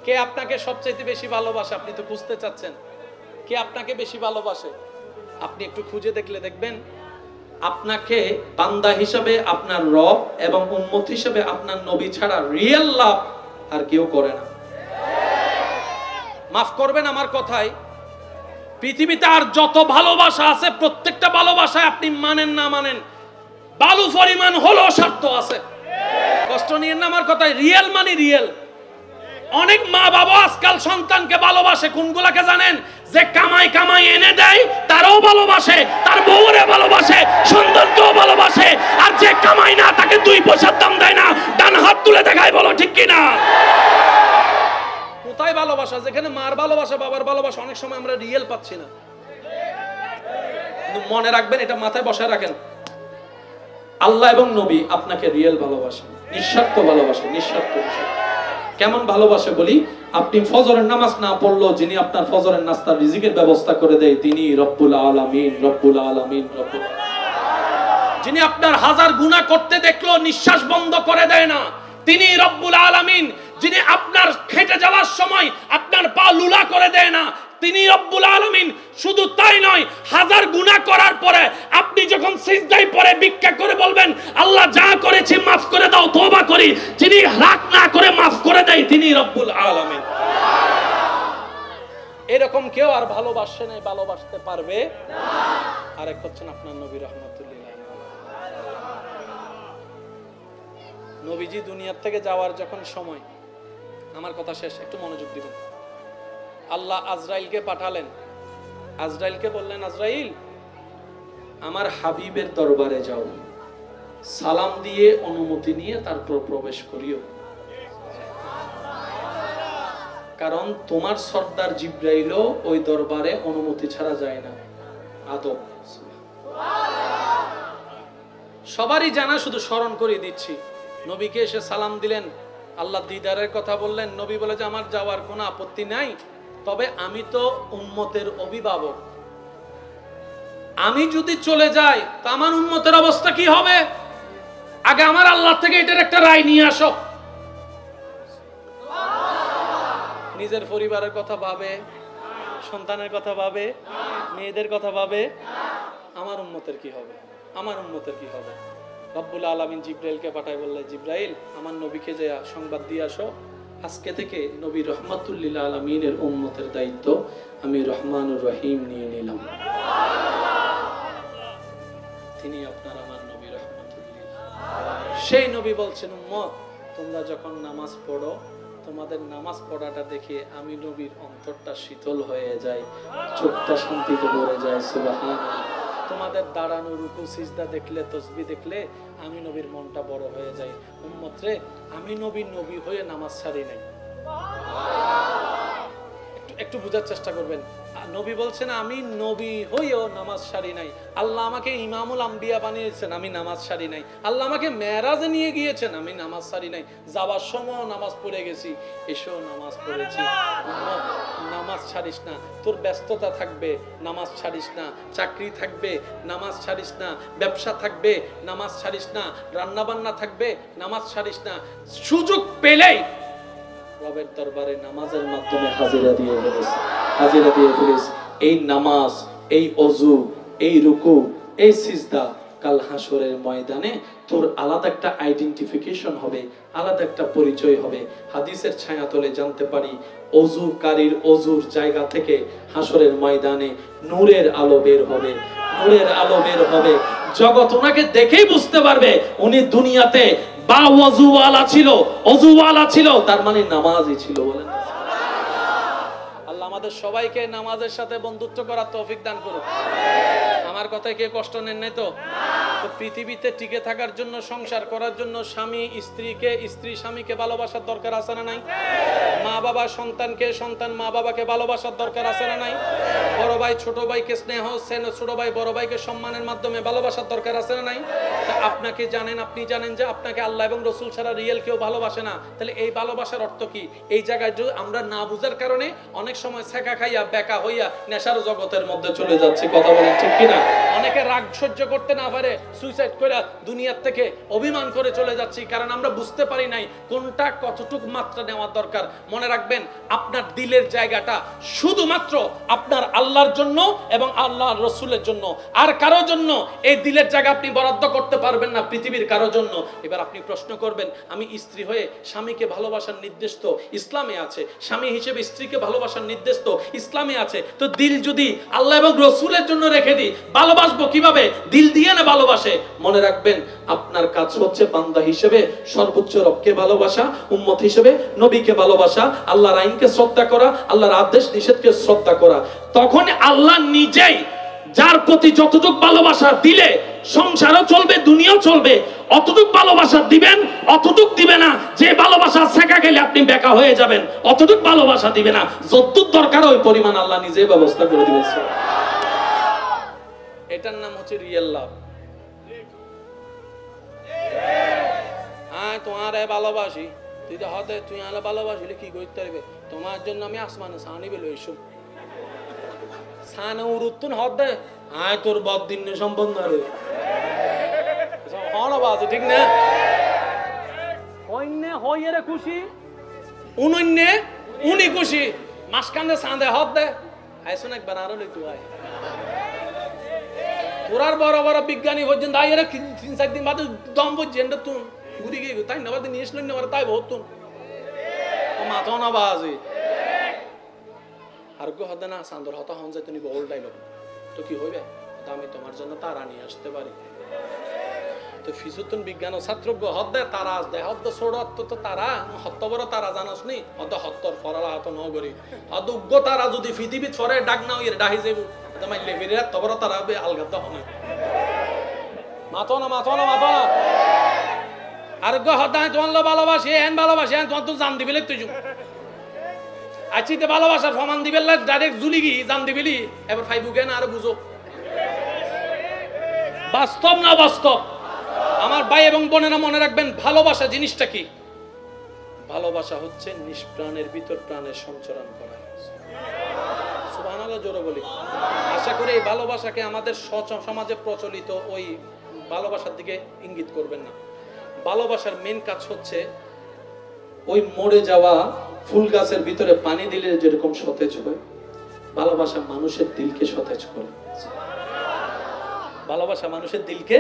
কে আপনাকে সবচাইতে বেশি ভালোবাসে? আপনি তো খুঁজতে চাচ্ছেন কে আপনাকে বেশি ভালোবাসে। আপনি একটু খুঁজে দেখলে দেখবেন আপনাকে বান্দা হিসেবে আপনার রব এবং উম্মত হিসেবে আপনার নবী ছাড়া রিয়েল লাভ আর কেউ করে না। মাফ করবেন আমার কথায়, পৃথিবীতে আর যত ভালোবাসা আছে প্রত্যেকটা ভালোবাসায় আপনি মানেন না মানেন বালু পরিমাণ হলো স্বার্থ আছে। কষ্ট নিয়েন না আমার কথায়, রিয়েল মানে রিয়েল। অনেক মা বাবা আজকাল সন্তানকে ভালোবাসে কোনগুলাকে জানেন? যে কামাই কামাই এনে দেয় তারও ভালোবাসে, তার বউরে ভালোবাসে, সন্তানকেও ভালোবাসে, আর যে কামাই না তাকে 2 পয়সার দাম দেয় না, ডান হাত তুলে দেখায়, বলো ঠিক কিনা? কোথায় ভালোবাসা? যেখানে মার ভালোবাসা বাবার ভালোবাসা অনেক সময় আমরা রিয়েল পাচ্ছি না। কিন্তু মনে রাখবেন, এটা মাথায় বসায় রাখেন, আল্লাহ এবং নবী আপনাকে রিয়েল ভালোবাসেন, নিঃস্বার্থ ভালোবাসেন, নিঃস্বার্থ। কেমন ভালোবাসে বলি, আপনি ফজরের নামাজ না পড়লেও যিনি আপনার ফজরের নাস্তার রিজিকের ব্যবস্থা করে দেয় তিনি রব্বুল আলামিন, রব্বুল আলামিন, রব্বুল আলামিন। যিনি আপনার 1000 গুনাহ করতে দেখলো নিঃশ্বাস বন্ধ করে দেয় না তিনি রব্বুল আলামিন। যিনি আপনার খেটে যাওয়ার সময় আপনার পা লুলা করে দেয় না তিনি রব্বুল আলামিন। শুধু তাই নয়, 1000 গুনাহ করার পরে আপনি যখন সিজদায় পড়ে ভিক্ষা করে বলবেন আল্লাহ যা করেছি মাফ করে দাও, তওবা করি, যিনি রাগ না করে মাফ করে দেয় তিনি রব্বুল আলামিন। এরকম কেউ আর ভালোবাসে না, ভালোবাসতে পারবে না। আরেক হচ্ছেন আপনার নবী রাহমাতুল্লিল আলামিন। নবীজি দুনিয়ার থেকে যাওয়ার যখন সময়, আমার কথা শেষ, একটু মনোযোগ দিবেন। আল্লাহ আজরাইলকে পাঠালেন, আজরাইলকে বললেন আজরাইল আমার হাবিবের দরবারে যাও, সালাম দিয়ে অনুমতি নিয়ে তারপর প্রবেশ করিও, কারণ তোমার সর্দার জিব্রাইলও ওই দরবারে অনুমতি ছাড়া যায় না। আদব। সবারই জানা, শুধু স্মরণ করে দিচ্ছি। নবীকে এসে সালাম দিলেন, আল্লাহ দিদারের কথা বললেন। নবী বলে যে আমার যাওয়ার কোনো আপত্তি নাই, তবে আমি তো উম্মতের অভিভাবক, আমি যদি চলে যাই তো আমার উম্মতের অবস্থা কি হবে? আগে আমার আল্লাহ থেকে এটার একটা রায় নিয়ে আসো। নিজের পরিবারের কথা ভাবে, সন্তানের কথা ভাবে, মেয়েদের কথা ভাবে, আমার উম্মতের কি হবে, আমার উম্মতের কি হবে? রব্বুল আলামিন জিব্রাইলকে পাঠায়, বললে জিব্রাইল আমার নবীকে যে সংবাদ দিয়ে আসো, আজকে থেকে নবী রহমাতুল্লিল আলামিনের উম্মতের দায়িত্ব আমি রহমানুর রহিম নিয়ে নিলাম। তিনি আপনার আমার নবী রহমাতুল্লিল। সেই নবী বলছেন উম্মত তোমরা যখন নামাজ পড়ো, তোমাদের নামাজ পড়াটা দেখে আমি নবীর অন্তরটা শীতল হয়ে যায়, চোখটা শান্তিতে ভরে যায়। সুবহানাল্লাহ। তোমাদের দাঁড়ানো রুকু সিজদা দেখলে, তাসবিহ দেখলে আমি নবীর মনটা বড় হয়ে যায়। উম্মত রে, আমি নবী হয়ে নামাজ ছাড়ি নাই। একটু বুঝার চেষ্টা করবেন। নবী বলছেন আমি নবী হয়েও নামাজ ছাড়ি নাই। আল্লাহ আমাকে ইমামুল আম্বিয়া বানিয়েছেন, আমি নামাজ ছাড়ি নাই। আল্লাহ আমাকে মেরাজে নিয়ে গিয়েছেন, আমি নামাজ ছাড়ি নাই। যাবার সময় নামাজ পড়ে গেছি, এসেও নামাজ পড়েছি। নামাজ ছাড়িস না, তোর ব্যস্ততা থাকবে, নামাজ ছাড়িস না। চাকরি থাকবে, নামাজ ছাড়িস না। ব্যবসা থাকবে, নামাজ ছাড়িস না। রান্না বান্না থাকবে, নামাজ ছাড়িস না। সুযোগ পেলেই রবের দরবারে নামাজের মাধ্যমে হাজিরা দিয়ে ফেলিস। এই নামাজ, এই ওযু, এই রুকু, এই সিজদা কাল হাসরের ময়দানে তোর আলাদা একটা আইডেন্টিফিকেশন হবে, আলাদা একটা পরিচয় হবে। হাদিসের ছায়াতলে জানতে পারি ওযুকারীর ওযুর জায়গা থেকে হাসরের ময়দানে নূরের আলো বের হবে, নূরের আলো বের হবে। জগৎ ওনাকে দেখেই বুঝতে পারবে উনি দুনিয়াতে বা ওযুওয়ালা ছিল, তার মানে নামাজই ছিল। বলেন আল্লাহ আমাদের সবাইকে নামাজের সাথে বন্ধুত্ব করার তৌফিক দান করুন। আমার কথায় কে কষ্ট নেন নাই তো? পৃথিবীতে টিকে থাকার জন্য, সংসার করার জন্য স্বামী স্ত্রীকে, স্ত্রী স্বামীকে ভালোবাসার দরকার আছে না নাই? মা বাবা সন্তানকে, সন্তান মা বাবাকে ভালোবাসার দরকার আছে না নাই? বড় ভাই ছোট ভাইকে স্নেহ, ছোট ভাই বড় ভাইকে সম্মানের মাধ্যমে ভালোবাসার দরকার আছে না নাই? আপনাকে জানেন, আপনি জানেন যে আপনাকে আল্লাহ এবং রাসূল ছাড়া রিয়েল কেউ ভালোবাসে না। তাহলে এই ভালোবাসার অর্থ কি? এই জায়গায় আমরা না বুঝার কারণে অনেক সময় ছেঁকা খাইয়া বেকা হইয়া নেশার জগতের মধ্যে চলে যাচ্ছে। কথা বলেন ঠিক কিনা? অনেকে রাগ সহ্য করতে না পারে সুইসাইড করে দুনিয়ার থেকে অভিমান করে চলে যাচ্ছি, কারণ আমরা বুঝতে পারি নাই কোনটা কতটুক মাত্রা নেওয়ার দরকার। মনে রাখবেন আপনার দিলের জায়গাটা শুধুমাত্র আপনার আল্লাহর জন্য এবং আল্লাহর রাসূলের জন্য, আর কারোর জন্য এই দিলের জায়গা আপনি বরাদ্দ করতে পারবেন না পৃথিবীর কারোর জন্য। এবার আপনি প্রশ্ন করবেন, আমি স্ত্রী হয়ে স্বামীকে ভালোবাসার নির্দেশ তো ইসলামে আছে, স্বামী হিসেবে স্ত্রীকে ভালোবাসার নির্দেশ তো ইসলামে আছে, তো দিল যদি আল্লাহ এবং রাসূলের জন্য রেখে দিই, ভালোবাসবো কিভাবে? দিল দিয়ে না ভালোবাসে। মনে রাখবেন আপনার কাজ হচ্ছে বান্দা হিসেবে সর্বোচ্চ রবকে ভালোবাসা, উম্মত হিসেবে নবীকে ভালোবাসা, আল্লাহর আইনকে শ্রদ্ধা করা, আল্লাহর আদেশ নিষেধকে শ্রদ্ধা করা। তখন আল্লাহ নিজেই যার প্রতি যতটুকু ভালোবাসা দিলে সংসারও চলবে, দুনিয়াও চলবে, অতটুক ভালোবাসা দিবেন, অতটুক দিবে না যে ভালোবাসা শেখা গেলে আপনি বেকা হয়ে যাবেন, অতটুক ভালোবাসা দিবে না, যতটুক দরকার ওই পরিমাণ আল্লাহ নিজে ব্যবস্থা করে দিবেন। এটার নাম হচ্ছে রিয়েল লাভ। হ্যাঁ তোমার ভালোবাসি, তুই তো হতে তুই আলে ভালোবাসিলে কি করতে পারবে, তোমার জন্য আমি আসমানে সানি বেলো এসব সানে উরুত্তুন হতে আয় তোর বদিন সম্বন্ধ রে হনবাজি ঠিক না? হইনে হইরে খুশি, উনন্যে উনি খুশি, মাসকানে সাঁদে হত দে আইসুন একবার আরো লইতু আয় তোরার বড় বড় বিজ্ঞানী পর্যন্ত আইরে 3-4 দিন বাদে দম বুঝছেন তুন ঘুরি গিয়ে তাই না বাদে নিয়ে আসলেন না তাই বহুত তুন মাথা না বাজি আর গো হদে না সান্দর হতা হন যায় তুমি বহুল ডাইলগ তো কি হইবে, আমি তোমার জন্য তারা নিয়ে আসতে পারি। তো ফিজুতুন বিজ্ঞান ও ছাত্রজ্ঞ হদে তারা আস দেয় হদ্দ ছোড়ত তো তারা হত্ত বড় তারা জানাস নি হদ্দ হত্তর ফরালা হাত নগরী হদ উগ্র তারা যদি পৃথিবীত ফরে ডাক না হইরে ডাহি যাইব মাইলে ফিরে এত বড় তারা আলগাদ হনে মাথো না মাথো না মাথো না আর গো হদায় তোমার ভালোবাসি এন ভালোবাসি এন তোমার তো জান দিবিলে তুই আছিতে ভালোবাসার ফমান দিবেলা ডাইরেক্ট জুলি গি জান দিবিলি এবার ফাইবুকে না আর বুঝো বাস্তব না বাস্তব। আমার ভাই এবং বোনেরা মনে রাখবেন ভালোবাসা জিনিসটা কি? ভালোবাসা হচ্ছে নিষ্প্রাণের ভিতর প্রাণের সঞ্চারণ করা। সুবহানাল্লাহ জোরে বলি। আশা করি এই ভালোবাসাকে আমাদের সমাজে প্রচলিত ওই ভালোবাসার দিকে ইঙ্গিত করবেন না। ভালোবাসার মেন কাজ হচ্ছে ওই মরে যাওয়া ফুল গাছের ভিতরে পানি দিলে যেরকম সতেজ হয়, ভালোবাসা মানুষের দিলকে সতেজ করে। ভালোবাসা মানুষের দিলকে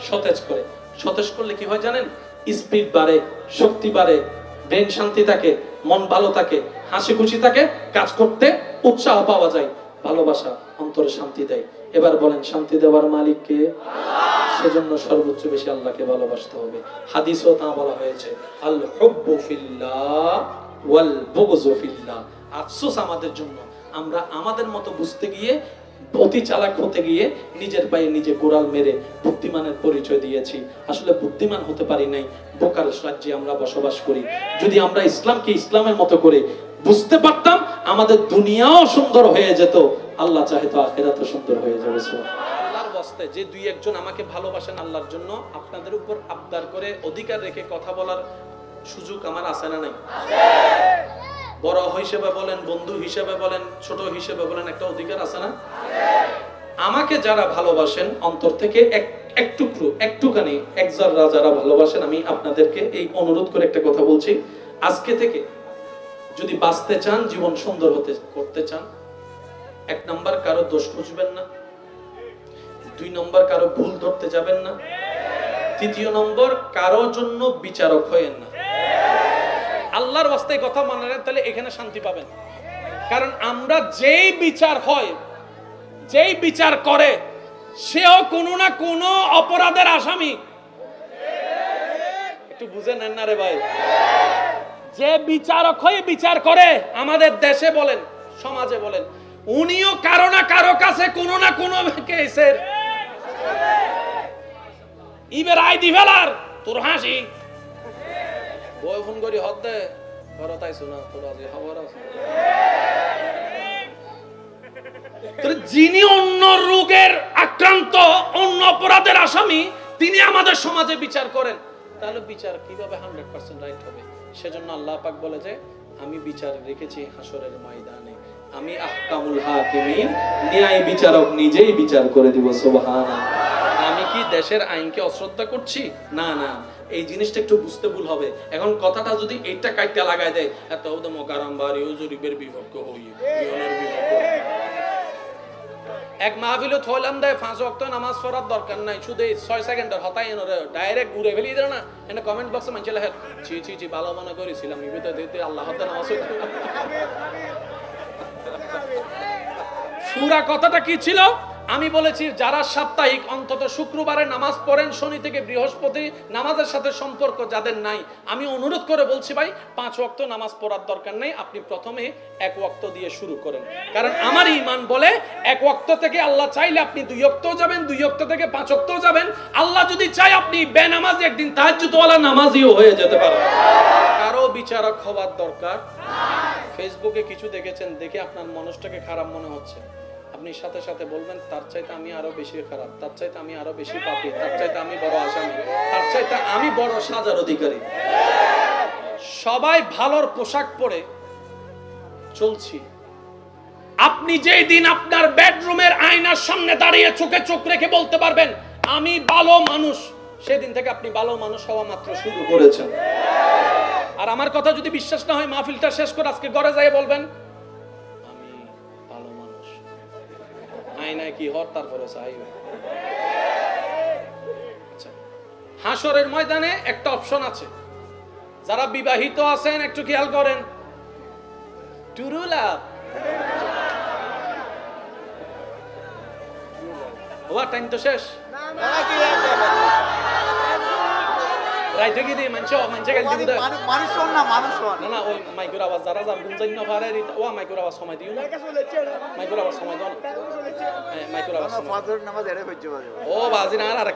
সতেজ করে। সতেজ করলে কি হয় জানেন? স্পিড বাড়ে, শক্তি বাড়ে, ব্রেন শান্তি থাকে, মন ভালো থাকে, হাসি খুশি থাকে, কাজ করতে উৎসাহ পাওয়া যায়। ভালোবাসা অন্তরে শান্তি দেয়। এবার বলেন শান্তি দেওয়ার মালিক কে? সেজন্য সর্বোচ্চ বেশি আল্লাহকে ভালোবাসতে হবে। হাদিসও তা বলা হয়েছে, আল হুব্বু ফিল্লাহ ওয়াল বুগযু ফিল্লাহ। আফসোস আমাদের জন্য, আমরা আমাদের মতো বুঝতে গিয়ে, অতি চালাক হতে গিয়ে নিজের পায়ে নিজে গোড়াল মেরে বুদ্ধিমানের পরিচয় দিয়েছি। আসলে বুদ্ধিমান হতে পারি নাই, বোকার রাজ্যে আমরা বসবাস করি। যদি আমরা ইসলামকে ইসলামের মতো করে বুঝতে পারতাম, আমাদের দুনিয়াও সুন্দর হয়ে যেত, আল্লাহ চাহে তো আখিরাতও সুন্দর হয়ে যাবে। আল্লাহর ওয়াস্তে যে দুই একজন আমাকে ভালোবাসেন আল্লাহর জন্য, আপনাদের উপর আবদার করে অধিকার রেখে কথা বলার সুযোগ আমার আছে না নাই? বড় হিসেবে বলেন, বন্ধু হিসেবে বলেন, ছোট হিসেবে বলেন, একটা অধিকার আছে না? আমাকে যারা ভালোবাসেন অন্তর থেকে একটুখানি একজাররা যারা ভালোবাসেন, আমি আপনাদেরকে এই অনুরোধ করে একটা কথা বলছি, আজকে থেকে যদি বাঁচতে চান, জীবন সুন্দর করতে চান, 1 নাম্বার কারো দোষ খুঁজবেন না, 2 নাম্বার কারো ভুল ধরতে যাবেন না, 3 নম্বর কারো জন্য বিচারক হয়েন না। আল্লাহর ওয়াস্তে কথা মানেন, তাহলে এখানে শান্তি পাবেন। কারণ আমরা যেই বিচার হয়, যেই বিচার করে, সেও কোনো না কোনো অপরাধের আসামি। একটু বুঝে নেন না রে ভাই। যে বিচারক হয়ে বিচার করে, আমাদের দেশে বলেন, সমাজে বলেন, উনিও কারো না কারো কাছে কোনো না কোনো কেসের ইবের আই দি ফেলার তোর হাসি বয় ফোন করি হদ দে ঘর তাইছো না তোর আজকে খবর আছে। যিনি অন্য রোগের আক্রান্ত, অন্য অপরাধের আসামি, তিনি আমাদের সমাজে বিচার করেন, তাহলে বিচার কিভাবে 100% রাইট হবে? সেজন্য আল্লাহ পাক বলে যে আমি বিচার রেখেছি হাসরের ময়দানে, আমি আহকামুল হাকিমিন, ন্যায় বিচারক, নিজেই বিচার করে দিব। সুবহানাল্লাহ। আমি কি দেশের আইনকে অশ্রদ্ধা করছি? না না, এই জিনিসটা একটু বুঝতে ভুল হবে। এখন কথাটা যদি এইটা কাইটা লাগায় দেয়, এত মোকাররম বাড়ি ও জরিবের বিপক্ষ হই, ইউনের বিপক্ষ। এক মাহফিলে থইলাম দেয় 5 ওয়াক্ত নামাজ পড়ার দরকার নাই, শুধু 6 সেকেন্ডের হতাই এনরে ডাইরেক্ট ঘুরে ফেলি দিল না। এনে কমেন্ট বক্সে মানুষ লেখে ছি ছি ছি ভালো মনে করেছিলাম ইবিতে দিতে আল্লাহ হতে নামাজ হইতো। পুরা কথাটা কি ছিল? আমি বলেছি যারা সাপ্তাহিক অন্তত শুক্রবারে নামাজ পড়েন, শনি থেকে বৃহস্পতি নামাজের সাথে সম্পর্ক যাদের নাই, আমি অনুরোধ করে বলছি ভাই 5 ওয়াক্ত নামাজ পড়ার দরকার নেই, আপনি প্রথমে 1 ওয়াক্ত দিয়ে শুরু করেন। কারণ আমার ঈমান বলে 1 ওয়াক্ত থেকে আল্লাহ চাইলে আপনি 2 ওয়াক্তও যাবেন, 2 ওয়াক্ত থেকে 5 ওয়াক্তও যাবেন। আল্লাহ যদি চায় আপনি বেনামাজি একদিন তাহাজ্জুদওয়ালা নামাজিও হয়ে যেতে পারেন। কারো বিচারক হওয়ার দরকার নাই। ফেসবুকে কিছু দেখেছেন, দেখে আপনার মানুষটাকে খারাপ মনে হচ্ছে, আপনি সাথে সাথে বলবেন তার চাইতে আমি আরো বেশি খারাপ, তার চাইতে আমি আরো বেশি পাপী, তার চাইতে আমি বড় আসামি, তার চাইতে আমি বড় সাজার অধিকারী। সবাই ভালোর পোশাক পরে চলছি, আপনি যেই দিন আপনার বেডরুমের আয়নার সামনে দাঁড়িয়ে চোখে চোখ রেখে বলতে পারবেন আমি ভালো মানুষ, সেদিন থেকে আপনি ভালো মানুষ হওয়া মাত্র শুরু করেছেন। আর আমার কথা যদি বিশ্বাস না হয়, মাহফিলটা শেষ করে আজকে ঘরে যাই বলবেন আমি ভালো মানুষ, আয়নায় কি হর তারপরে চাইবে। হাসরের ময়দানে একটা অপশন আছে, যারা বিবাহিত আছেন একটু খেয়াল করেন, টুরু লাভ ওয়া টাইম তো শেষ রাইতে কি দিয়ে মানুষ গাল দিবে মানুষ না মানুষ না না ওই মাইক্রো আওয়াজ যারা যার গুঞ্জন না পারে ও মাইক্রো আওয়াজ সময় দিও না, মাইক্রো আওয়াজ সময় দাও না, মাইক্রো আওয়াজ ফজর নামাজ এড়ে হইছে ও বাজি না আর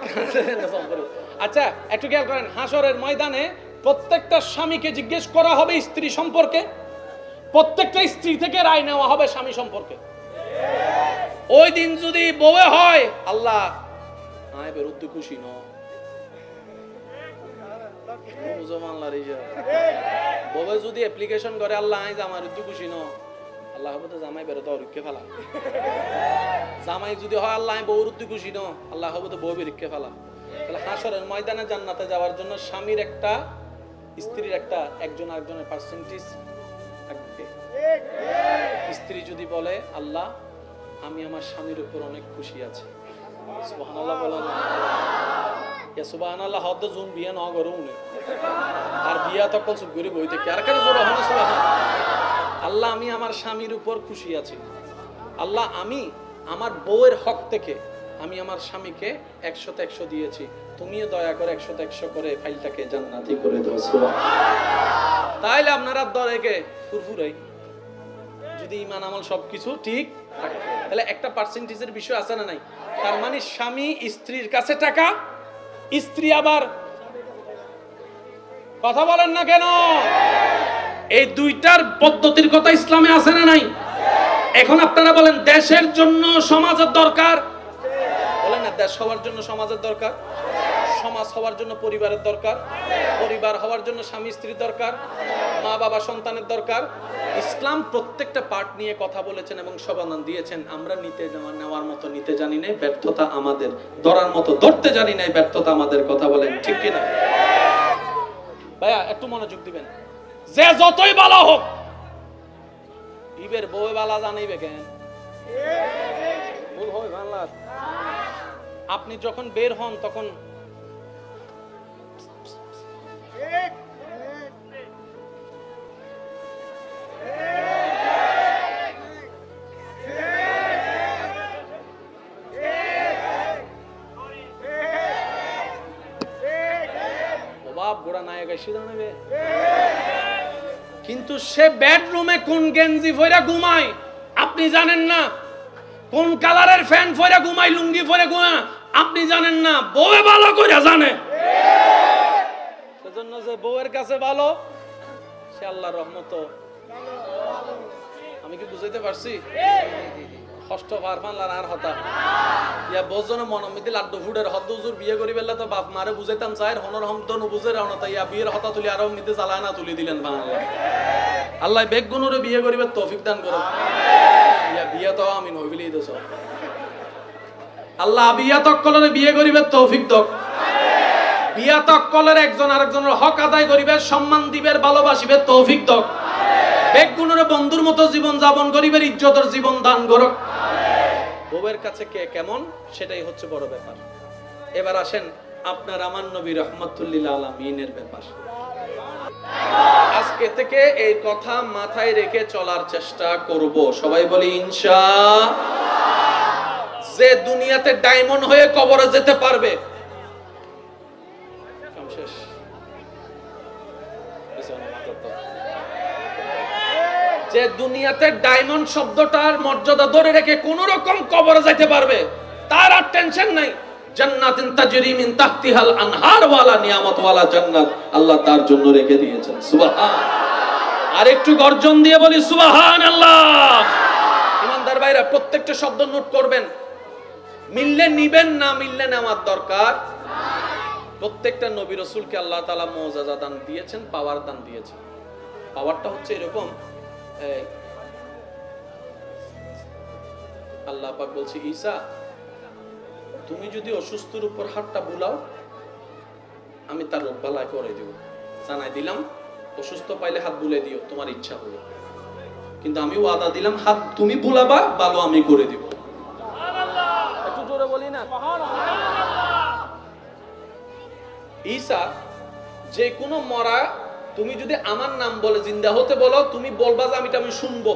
আচ্ছা একটু খেয়াল করেন, হাসরের ময়দানে প্রত্যেকটা স্বামীকে জিজ্ঞেস করা হবে স্ত্রী সম্পর্কে, প্রত্যেকটা স্ত্রী থেকে রায় নেওয়া হবে স্বামী সম্পর্কে। ওই দিন যদি বউয়ে হয় আল্লাহ আয় বেরুদ্দি খুশি ন বউয়ে যদি অ্যাপ্লিকেশন করে আল্লাহ আয় জামাই উদ্দি খুশি ন আল্লাহ হবে তো জামাই বেরোতে অরিক্ষে ফেলা, জামাই যদি হয় আল্লাহ বউর উদ্দি খুশি ন আল্লাহ হবে তো বউ বেরিক্ষে ফেলা। তাহলে হাসরের ময়দানে জান্নাতে যাওয়ার জন্য স্বামীর একটা স্ত্রীর একটা একজন আরেকজনের পার্সেন্টেজ থাকবে। স্ত্রী যদি বলে আল্লাহ আমি আমার স্বামীর উপর অনেক খুশি আছি, সুবহানাল্লাহ বলেন ইয়া সুবহানাল্লাহ হদ জুন বিয়া ন গরুনে আর বিয়া তো কল সুগরি বইতে কার কার জোর হয় না সুবহানাল্লাহ। আল্লাহ আমি আমার স্বামীর উপর খুশি আছি, আল্লাহ আমি আমার বউয়ের হক থেকে আমি আমার স্বামীকে 100তে 100 দিয়েছি, তুমিও দয়া করে 100তে 100 করে ফাইলটাকে জান্নাতি করে দাও সুবহানাল্লাহ। তাইলে আপনারা দরেকে ফুরফুরাই যদি ঈমান আমল সবকিছু ঠিক থাকে, তাহলে একটা পার্সেন্টেজের বিষয় আছে না নাই? তার মানে স্বামী স্ত্রীর কাছে টাকা, স্ত্রী আবার কথা বলেন না কেন, এই দুইটার পদ্ধতির কথা ইসলামে আছে না নাই? এখন আপনারা বলেন দেশের জন্য সমাজের দরকার, বলেন না দেশ হওয়ার জন্য সমাজের দরকার, সমাজ হওয়ার জন্য পরিবারের দরকার, পরিবার হওয়ার জন্য স্বামী স্ত্রীর দরকার, মা বাবা সন্তানের দরকার। ইসলাম প্রত্যেকটা পার্ট নিয়ে কথা বলেছেন এবং সমাধান দিয়েছেন। আমরা নিতে নেওয়ার মতো নিতে জানি না, ব্যর্থতা আমাদের, ধরার মতো ধরতে জানি না, ব্যর্থতা আমাদের। কথা বলেন ঠিক কিনা? ভাইয়া একটু মনোযোগ দিবেন, যে যতই ভালো হোক ইবের বউ বালা জানাইবে কেন? ভুল হয় বাংলা। আপনি যখন বের হন তখন কিন্তু সে বেডরুমে কোন গেঞ্জি পরে ঘুমায় আপনি জানেন না, কোন কালারের ফ্যান পরে ঘুমায়, লুঙ্গি পরে ঘুমায় আপনি জানেন না, বউয়ে ভালো করে জানে। সেজন্য যে বউয়ের কাছে ভালো সে আল্লাহর রহমত। আমি কি বুঝাইতে পারছি? কষ্ট পারফানলার আর হতা ইয়া বোঝনে মনমিতি লাড্ডু ফুডের হদ হুজুর বিয়ে করি বেলা তো বাপ মারে বুঝাইতাম চাই হনর হম তো নুবুঝে রাওনা ইয়া বিয়ের হতা তুলি আরো মিতে জ্বালানা তুলি দিলেন বাংলা। আল্লাহ বেগ গুণরে বিয়ে করিবে তৌফিক দান করো। ইয়া বিয়ে তো আমি নইবিলি দেছ। আল্লাহ বিয়া তক্কলের বিয়ে করিবে তৌফিক দাও। বিয়া তক্কলের একজন আরেকজনের হক আদায় করিবে, সম্মান দিবে, ভালোবাসিবে তৌফিক দাও। বেগুনের বন্ধুর মতো জীবন যাপন করিবে, ইজ্জতের জীবন দান করো। বউয়ের কাছে কে কেমন সেটাই হচ্ছে বড় ব্যাপার। এবার আসেন আপনার আমার নবী রহমাতুল্লিল আলামিনের ব্যাপার। আজকে থেকে এই কথা মাথায় রেখে চলার চেষ্টা করব, সবাই বলি ইনশাআল্লাহ। যে দুনিয়াতে ডায়মন্ড হয়ে কবরে যেতে পারবে, যে দুনিয়াতে ডায়মন্ড শব্দটার মর্যাদা ধরে রেখে কোন রকম কবরে যাইতে পারবে, তার আর টেনশন নাই। জান্নাতিন তাজরি মিন তাহতিহাল আনহার ওয়ালা নিয়ামত ওয়ালা জান্নাত আল্লাহ তার জন্য রেখে দিয়েছেন। সুবহান। আর একটু গর্জন দিয়ে বলি সুবহানাল্লাহ। ইমানদার ভাইরা প্রত্যেকটা শব্দ নোট করবেন, মিললে নিবেন, না মিললে নেওয়ার দরকার। প্রত্যেকটা নবী রাসূলকে আল্লাহ তাআলা মুআজিজা দান দিয়েছেন, পাওয়ার দান দিয়েছেন। পাওয়ারটা হচ্ছে এরকম, আল্লাহ পাক বলছে ঈসা তুমি যদি অসুস্থর উপর হাতটা বুলাও আমি তার রোগ বালাই করে দেব। জানাই দিলাম অসুস্থ পাইলে হাত বুলে দিও, তোমার ইচ্ছা হলো, কিন্তু আমি ওয়াদা দিলাম হাত তুমি বুলাবা, ভালো আমি করে দিব। সুবহানাল্লাহ। একটু জোরে বলি না সুবহানাল্লাহ। ঈসা যে কোনো মরা তুমি যদি আমার নাম বলে জিন্দা হতে বলো, তুমি বলবা যে আমি শুনবো,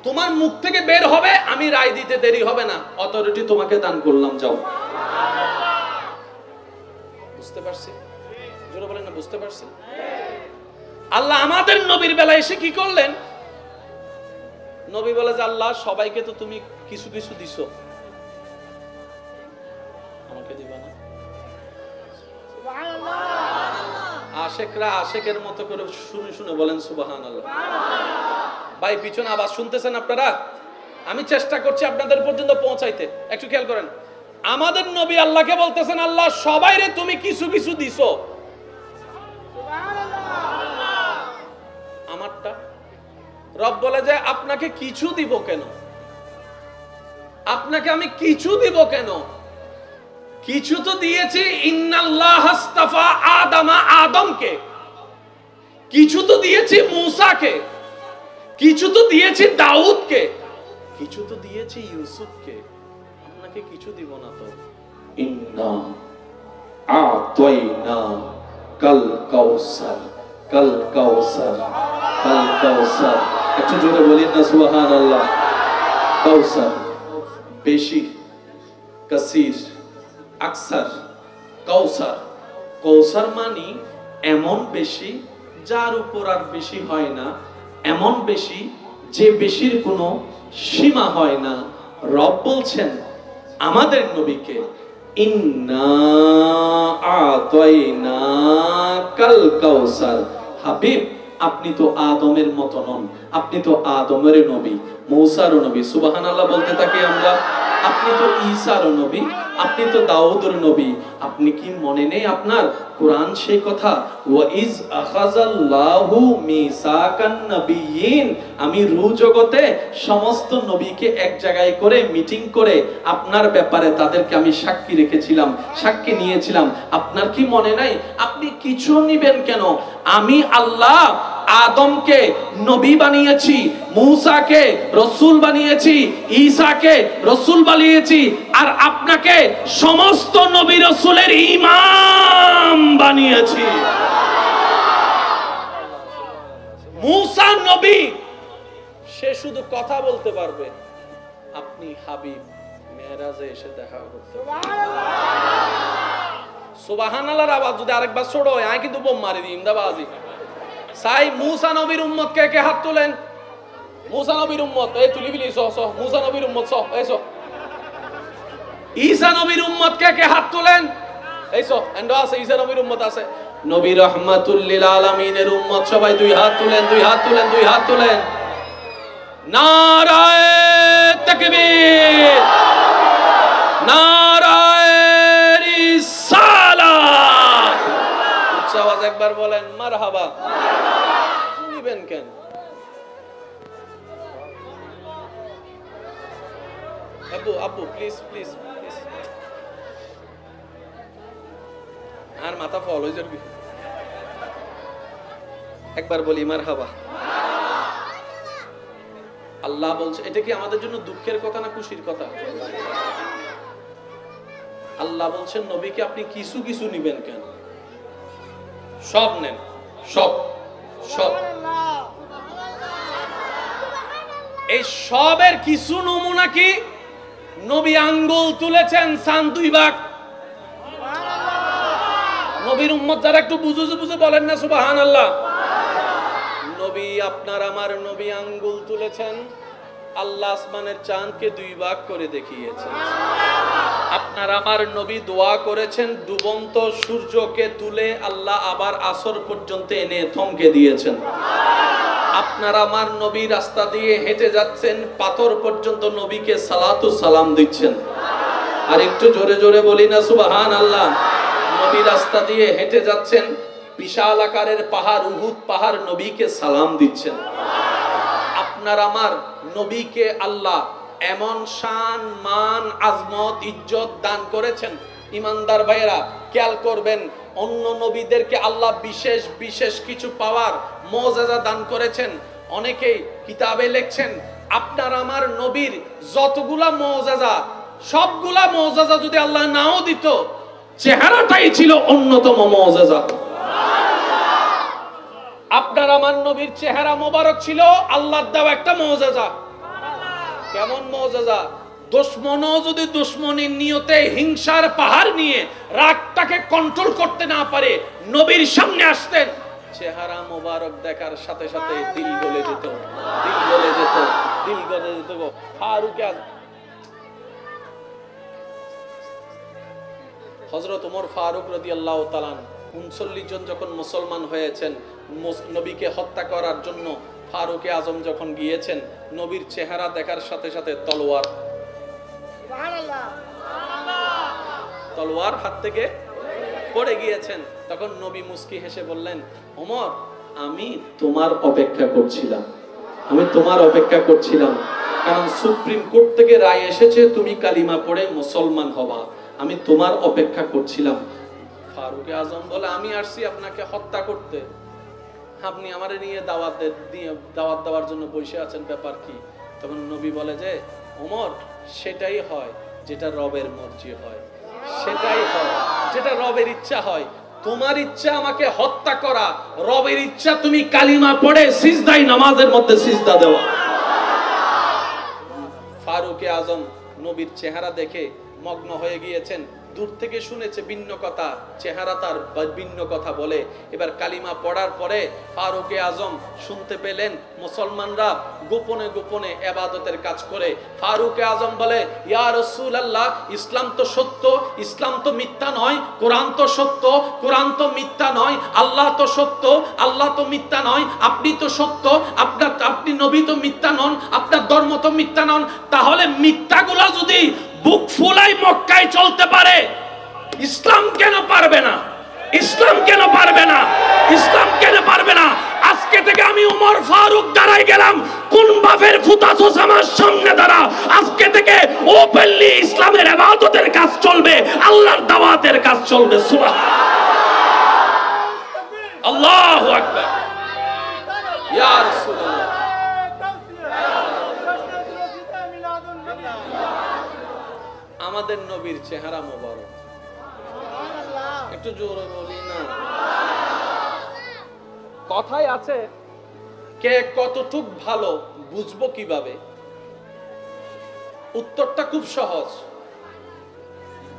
তোমার মুখ থেকে বের হবে, আমি রায় দিতে দেরি হবে না, অথরিটি তোমাকে দান করলাম, যাও। বুঝতে পারছি? জোরে বলেন না বুঝতে পারছি? আল্লাহ আমাদের নবীর বেলায় এসে কি করলেন? নবী বলে যে আল্লাহ সবাইকে তো তুমি কিছু কিছু দিছো, আমাকে দিবা না? আশেকরা আশেকের মতো করে শুনে শুনে বলেন সুবহানাল্লাহ। ভাই পিছনে আওয়াজ শুনতেছেন আপনারা? আমি চেষ্টা করছি আপনাদের পর্যন্ত পৌঁছাইতে, একটু খেয়াল করেন। আমাদের নবী আল্লাহকে বলতেছেন আল্লাহ সবাইরে তুমি কিছু কিছু দিছো, আমারটা রব বলে যে আপনাকে কিছু দিব কেন? আপনাকে আমি কিছু দিব কেন? কিছু তো দিয়েছি, ইন্নাল্লাহ আস্তাফা আদামা, আদমকে কিছু তো দিয়েছি, মূসাকে কিছু তো দিয়েছি, দাউদকে কিছু তো দিয়েছি, ইউসুফকে। আপনাকে কিছু দিব না তো? ইন্না আতাইনা কাল কাউসার, কাল কাউসার, কাল কাউসার। একটু জোরে বলেন না সুবহানাল্লাহ। কাউসার বেশি, কাসীর আকসার, কাউসার। কাউসার মানে এমন বেশি যার উপর আর বেশি হয় না, এমন বেশি যে বেশির কোনো সীমা হয় না। রব বলছেন আমাদের নবীকে ইন্না আতাইনা কাল কাউসার। হাবিব আপনি তো আদমের মতো নন, আপনি তো আদমের নবী, মূসারও নবী। সুবহানাল্লাহ বলতে থাকি আমরা। আপনি তো ঈসারও নবী, আপনি তো দাউদের নবী। আপনি কি মনে নেই আপনার কোরআন সেই কথা, ওয়া ইজ আখাযাল্লাহু মিসাকান নাবিয়িন, আমি রূহ জগতে সমস্ত নবীকে এক জায়গায় করে মিটিং করে আপনার ব্যাপারে তাদেরকে আমি সাক্ষী রেখেছিলাম, সাক্ষী নিয়েছিলাম। আপনার কি মনে নাই? আপনি কিছু নিবেন কেন? আমি আল্লাহ আদমকে নবী বানিয়েছি, মূসাকে রাসূল বানিয়েছি, ঈসাকে রাসূল বানিয়েছি, আর আপনাকে সমস্ত নবী রাসূলের ইমাম বানিয়েছি। মূসা নবী, সে শুধু কথা বলতে পারবে, আপনি হাবিব মেরাজে এসে দেখা করতে সুবহানাল্লাহর আওয়াজ যদি আরেকবার ছোট হয় আমি কিন্তু বোম মারি দিই ইমদাবাজি। সাই মূসা নবীর উম্মত কে কে হাত তুলেন? মূসা নবীর উম্মত এই তুলি বিলি সহ সহ মূসা নবীর উম্মত সহ এসো। ঈসা নবীর উম্মত কে কে হাত তুলেন? এইসো এন্ড আছে ঈসা নবীর উম্মত আছে। নবী রাহমাতুল লিল আলামিনের উম্মত সবাই দুই হাত তুলেন, দুই হাত তুলেন, দুই হাত তুলেন। নারায়ে তাকবীর, নারায়ে রিসালাত। উচ্চ আওয়াজ একবার বলেন মারহাবা। শুনিবেন কেন? আপু আপু প্লিজ প্লিজ প্লিজ, আর মাথা ফল হয়ে যাবে। একবার বলি মারহাবা। আল্লাহ বলছে, এটা কি আমাদের জন্য দুঃখের কথা না খুশির কথা? আল্লাহ বলছেন নবীকে আপনি কিছু কিছু নিবেন কেন, সব নেন, সব সব। এই সবের কিছু নমুনা কি? নবী আঙ্গুল তুলেছেন সান 2 ভাগ। নবীর উম্মত যারা একটু বুঝে বুঝে বলেন না সুবহানাল্লাহ। নবী, আপনার আমার নবী আঙ্গুল তুলেছেন, আল্লাহ আসমানের চাঁদকে 2 ভাগ করে দেখিয়েছেন। আপনার আমার নবী দোয়া করেছেন, ডুবন্ত সূর্যকে তুলে আল্লাহ আবার আসর পর্যন্ত এনে থমকে দিয়েছেন। আপনার আমার নবী রাস্তা দিয়ে হেঁটে যাচ্ছেন, পাথর পর্যন্ত নবীকে সালাতু সালাম দিচ্ছেন। আর একটু জোরে জোরে বলি না সুবহানাল্লাহ। নবী রাস্তা দিয়ে হেঁটে যাচ্ছেন, বিশাল আকারের পাহাড় উহুদ পাহাড় নবীকে সালাম দিচ্ছেন। আপনার আমার নবীকে আল্লাহ এমন শান মান আজমত ইজ্জত দান করেছেন। ইমানদার ভাইয়েরা খেয়াল করবেন, অন্য নবীদেরকে আল্লাহ বিশেষ বিশেষ কিছু পাওয়ার মুআজিজা দান করেছেন। অনেকেই কিতাবে লিখছেন, আপনার আমার নবীর যতগুলা মুআজিজা, সবগুলা মুআজিজা যদি আল্লাহ নাও দিত, চেহারাটাই ছিল অন্যতম মুআজিজা। আপনার আমার নবীর চেহারা মোবারক ছিল আল্লাহর দেওয়া একটা মুআজিজা। কেমন মুআজিজা? দুশমনও যদি দুশমনের নিয়তে হিংসার পাহাড় নিয়ে রাগটাকে কন্ট্রোল করতে না পারে, নবীর সামনে আসতেন, চেহারা মোবারক দেখার সাথে সাথে দিল গলে যেত, দিল গলে যেত, দিল গলে যেত। ফারুক হযরত ওমর ফারুক রাদিয়াল্লাহু তাআলা 39 জন যখন মুসলমান হয়েছেন, নবীকে হত্যা করার জন্য ফারুক আজম যখন গিয়েছেন, নবীর চেহারা দেখার সাথে সাথে তলোয়ার হাত থেকে পড়ে গিয়েছেন। তখন নবী মুস্কি হেসে বললেন, ওমর, আমি তোমার অপেক্ষা করছিলাম, আমি তোমার অপেক্ষা করছিলাম, কারণ সুপ্রিম কোর্ট থেকে রায় এসেছে তুমি কালিমা পড়ে মুসলমান হবা, আমি তোমার অপেক্ষা করছিলাম। ফারুক আজম বলে, আমি আসছি আপনাকে হত্যা করতে, আপনি আমারে নিয়ে দাওয়াত দেওয়ার জন্য বসে আছেন, ব্যাপার কি? তখন নবী বলে যে, ওমর, সেটাই হয় যেটা রবের মর্জি হয়, সেটাই হয় যেটা রবের ইচ্ছা হয়। তোমার ইচ্ছা আমাকে হত্যা করা, রবের ইচ্ছা তুমি কালিমা পড়ে সিজদাই নামাজের মধ্যে সিজদা দেওয়া। ফারুক আজম নবীর চেহারা দেখে মগ্ন হয়ে গিয়েছেন। দূর থেকে শুনেছে ভিন্ন কথা, চেহারা তার ভিন্ন কথা বলে। এবার কালিমা পড়ার পরে ফারুক আজম শুনতে পেলেন মুসলমানরা গোপনে গোপনে ইবাদতের কাজ করে। ফারুক আজম বলে, ইয়া রাসূলুল্লাহ, ইসলাম তো সত্য, ইসলাম তো মিথ্যা নয়, কোরআন তো সত্য, কোরআন তো মিথ্যা নয়, আল্লাহ তো সত্য, আল্লাহ তো মিথ্যা নয়, আপনি তো সত্য, আপনি নবী তো মিথ্যা নন, আপনার ধর্ম তো মিথ্যা নন। তাহলে মিথ্যাগুলা যদি বুক ফুলাই মক্কায় চলতে পারে, ইসলাম কেন পারবে না? ইসলাম কেন পারবে না? ইসলাম কেন পারবে না? আজকে থেকে আমি ওমর ফারুক দাঁড়াই গেলাম, কোন বাপের ফুতাছস আমার সামনে দাঁড়া। আজকে থেকে ওপেনলি ইসলামের ইবাদতের কাজ চলবে, আল্লাহর দাওয়াতের কাজ চলবে। সুবহানাল্লাহ, আল্লাহু আকবার, ইয়া রাসূলুল্লাহ। আমাদের নবীর চেহারা মোবারক, একটু জোরে বলি না? কথায় আছে, কে কতটুক ভালো বুঝবো কিভাবে? উত্তরটা খুব সহজ।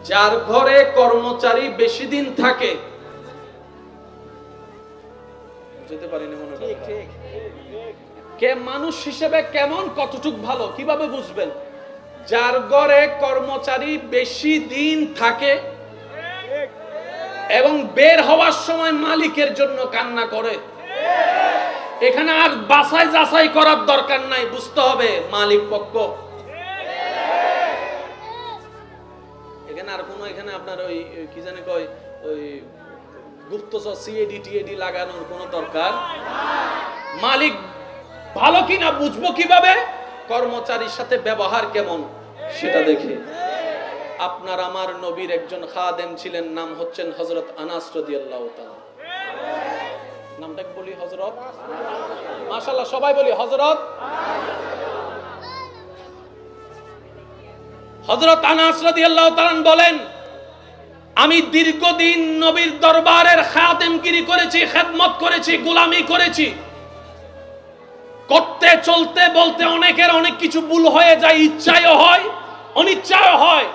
যার ঘরে কর্মচারী বেশি দিন থাকে, বুঝতে পারিনি মনে হয়, কে মানুষ হিসেবে কেমন কতটুক ভালো কিভাবে বুঝবেন? যার ঘরে কর্মচারী বেশি দিন থাকে এবং বের হওয়ার সময় মালিকের জন্য কান্না করে, এখানে আর বাছাই যাচাই করার দরকার নাই, বুঝতে হবে মালিক পক্ষ। এখানে আর কোনো, এখানে আপনার ওই কি জানে কয়, ওই গুপ্তচর সিএডি টিএডি লাগানোর কোনো দরকার। মালিক ভালো কিনা বুঝবো কিভাবে? কর্মচারীর সাথে ব্যবহার কেমন, সেটা দেখে। আপনার আমার নবীর একজন খাদেম ছিলেন, নাম হচ্ছেন হযরত আনাস রাদিয়াল্লাহু তাআলা। নামটা বলি হযরত, মাশাআল্লাহ সবাই বলি হযরত। হযরত আনাস রাদিয়াল্লাহু তাআলা বলেন, আমি দীর্ঘদিন নবীর দরবারের খাদেমগিরি করেছি, খেদমত করেছি, গোলামি করেছি। করতে চলতে বলতে অনেকের অনেক কিছু ভুল হয়ে যায়, ইচ্ছায় হয়, অনিচ্ছায় হয়।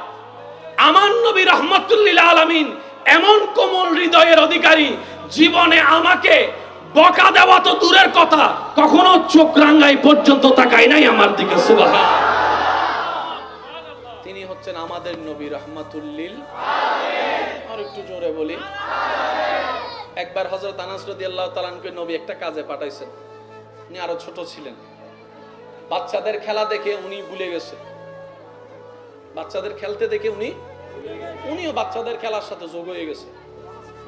আমার নবী রাহমাতুল লিল আলামিন এমন কোমল হৃদয়ের অধিকারী, জীবনে আমাকে বকা দেওয়া তো দূরের কথা, কখনো চোখ রাঙ্গাই পর্যন্ত তাকায় নাই আমার দিকে। সুবহান। তিনি হচ্ছেন আমাদের নবী রাহমাতুল লিল আলামিন। আর একটু জোরে বলি। একবার হযরত আনাস রাদিয়াল্লাহু তাআলা আনকে নবী একটা কাজে পাঠাইছেন। উনি আরো ছোট ছিলেন। বাচ্চাদের খেলা দেখে উনি ভুলে গেছে। বাচ্চাদের খেলতে দেখে উনিও বাচ্চাদের খেলার সাথে যোগ হয়ে গেছে।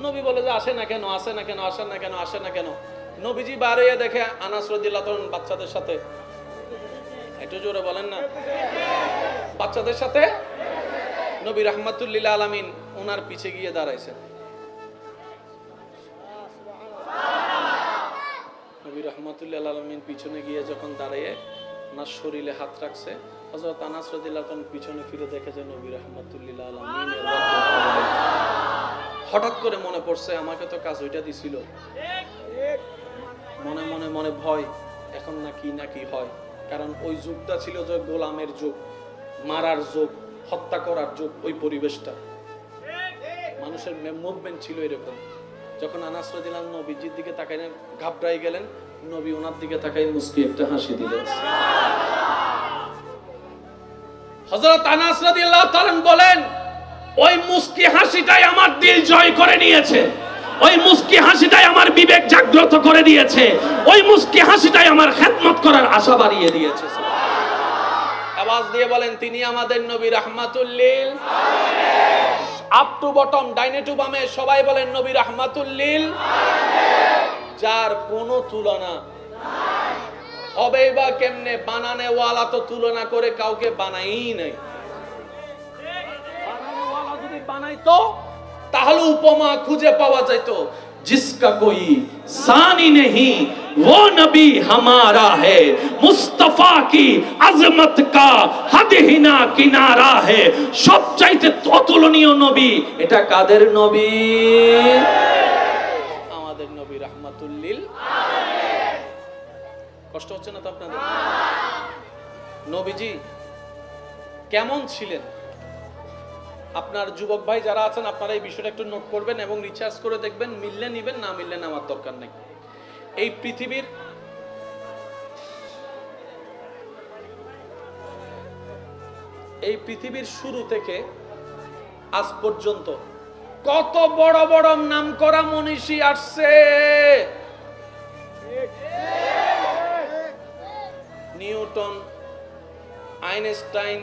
নবী বলে যে আসে না কেন, আসে না কেন, আসে না কেন, আসে না কেন। নবীজি বার হয়ে দেখে আনাস রাদিয়াল্লাহু তাআলা বাচ্চাদের সাথে, একটু জোরে বলেন না, বাচ্চাদের সাথে নবী রাহমাতুল লিল আলামিন ওনার পিছে গিয়ে দাঁড়াইছেন। নবী রাহমাতুল লিল আলামিন পিছনে গিয়ে যখন দাঁড়িয়ে ওনার শরীরে হাত রাখছে, হযরত আনাস রাদিয়াল্লাহু তাআলা পিছনে ফিরে দেখে যে নবী রাহমাতুল লিল আলামিনের হঠাৎ করে মনে পড়ছে আমাকে তো কাজ ওইটা দিছিল। মনে মনে মনে ভয়, এখন না কি হয়। কারণ ওই যুগটা ছিল যে গোলামের যুগ, মারার যুগ, হত্যা করার যুগ। ওই পরিবেশটা, মানুষের মুভমেন্ট ছিল এরকম। যখন আনাস রাদিয়াল্লাহু আনহু নবীজির দিকে তাকাইলেন, ঘাবড়াই গেলেন। নবী ওনার দিকে তাকাই মুস্কি একটা হাসি দিলেন। হযরত আনাস রাদিয়াল্লাহু তাআলা বলেন, ওই মুস্কি হাসিটাই আমার দিল জয় করে নিয়েছে। ওই মুস্কি হাসিটাই আমার বিবেক জাগ্রত করে দিয়েছে। ওই মুস্কি হাসিটাই আমার খেদমত করার আশা বাড়িয়ে দিয়েছে। আওয়াজ দিয়ে বলেন, তিনি আমাদের নবী রাহমাতুল লিল আলামিন। আপ টু বটম, ডাইনে টু বামে সবাই বলেন নবী রাহমাতুল লিল আলামিন, যার কোনো তুলনা নাই। হবেই বা কেমনে? বানানে ওয়ালা তো তুলনা করে কাউকে বানাই নাই। বানানে ওয়ালা যদি বানাইতো তাহলে উপমা খুঁজে পাওয়া যেত। जिसका कोई सानी नहीं वो नबी हमारा है, मुस्तफा की अजमत का हद ही ना किनारा है। সবচাইতে অতুলনীয় নবী এটা কাদের নবী? আমাদের নবী রাহমাতুল লিল আলামিন। কষ্ট হচ্ছে না তো আপনাদের? নবীজি কেমন ছিলেন? আপনার যুবক ভাই যারা আছেন আপনারা এই বিষয়টা একটু নোট করবেন এবং রিসার্চ করে দেখবেন। মিললে নিবেন, না মিললে আমার দরকার নেই। এই পৃথিবীর শুরু থেকে আজ পর্যন্ত কত বড় বড় নামকরা মনীষী আসছে। নিউটন, আইনস্টাইন,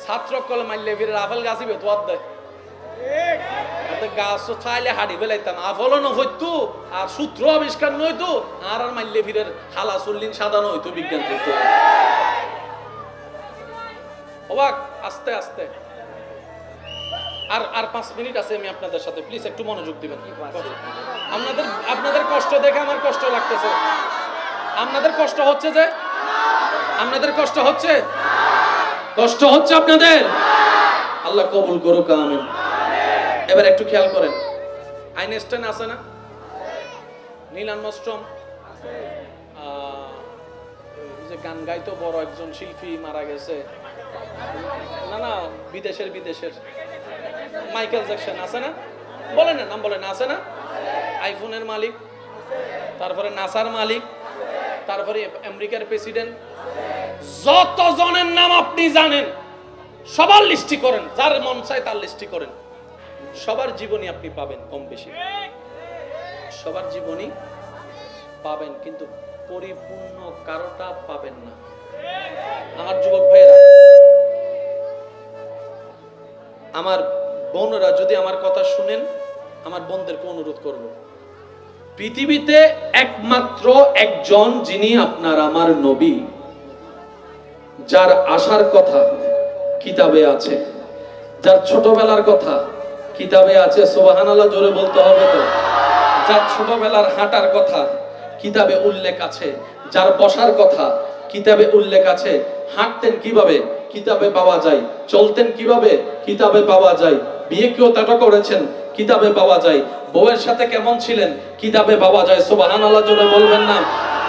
ছাত্র কল মাইলে ফিরে আপেল গাছি বেতোয়ার দেয়। গাছ চাইলে হাড়ি ফেলাইতাম, আপেলও নহইতো আর সূত্র আবিষ্কার নইতো, আর মাইলে ফিরে হালা চল্লিন সাদানো হইতো বিজ্ঞান হইতো। অবাক। আস্তে আস্তে আর 5 মিনিট আছে আমি আপনাদের সাথে, প্লিজ একটু মনোযোগ দিবেন। আপনাদের কষ্ট দেখে আমার কষ্ট লাগতেছে। আপনাদের কষ্ট হচ্ছে যে? আপনাদের কষ্ট হচ্ছে? কষ্ট হচ্ছে আপনাদের? আল্লাহ কবুল করুক, আমিন। এবার একটু খেয়াল করেন, আইনস্টাইন আছে না? নীল আর্মস্ট্রং যে গান গাইতো বড় একজন শিল্পী মারা গেছে, না বিদেশের মাইকেল জ্যাকসন আছে না? বলেন না, নাম বলেন। আছে না? আইফোনের মালিক, তারপরে নাসার মালিক, তারপরে আমেরিকার প্রেসিডেন্ট। যত জনের নাম আপনি জানেন সবার লিস্টি করেন, যার মন চায় তার লিস্টি করেন। সবার জীবনী আপনি পাবেন কম বেশি, সবার জীবনী পাবেন, কিন্তু পরিপূর্ণ কারোটা পাবেন না। আমার যুবক ভাইয়েরা, আমার বোনরা যদি আমার কথা শুনেন, আমার বোনদেরকে অনুরোধ করব, পৃথিবীতে একমাত্র একজন যিনি আপনার আমার নবী, যার আসার কথা কিতাবে আছে, যার ছোটবেলার কথা কিতাবে আছে, সুবহানাল্লাহ জোরে বলতে হবে তো। যার ছোটবেলার হাঁটার কথা কিতাবে উল্লেখ আছে, যার বসার কথা কিতাবে উল্লেখ আছে, হাঁটতেন কিভাবে কিতাবে পাওয়া যায়, চলতেন কিভাবে কিতাবে পাওয়া যায়, বিয়ে কেউ তাটা করেছেন কিতাবে পাওয়া যায়, বউয়ের সাথে কেমন ছিলেন কিতাবে পাওয়া যায়। সুবহানাল্লাহ জোরে বলবেন না।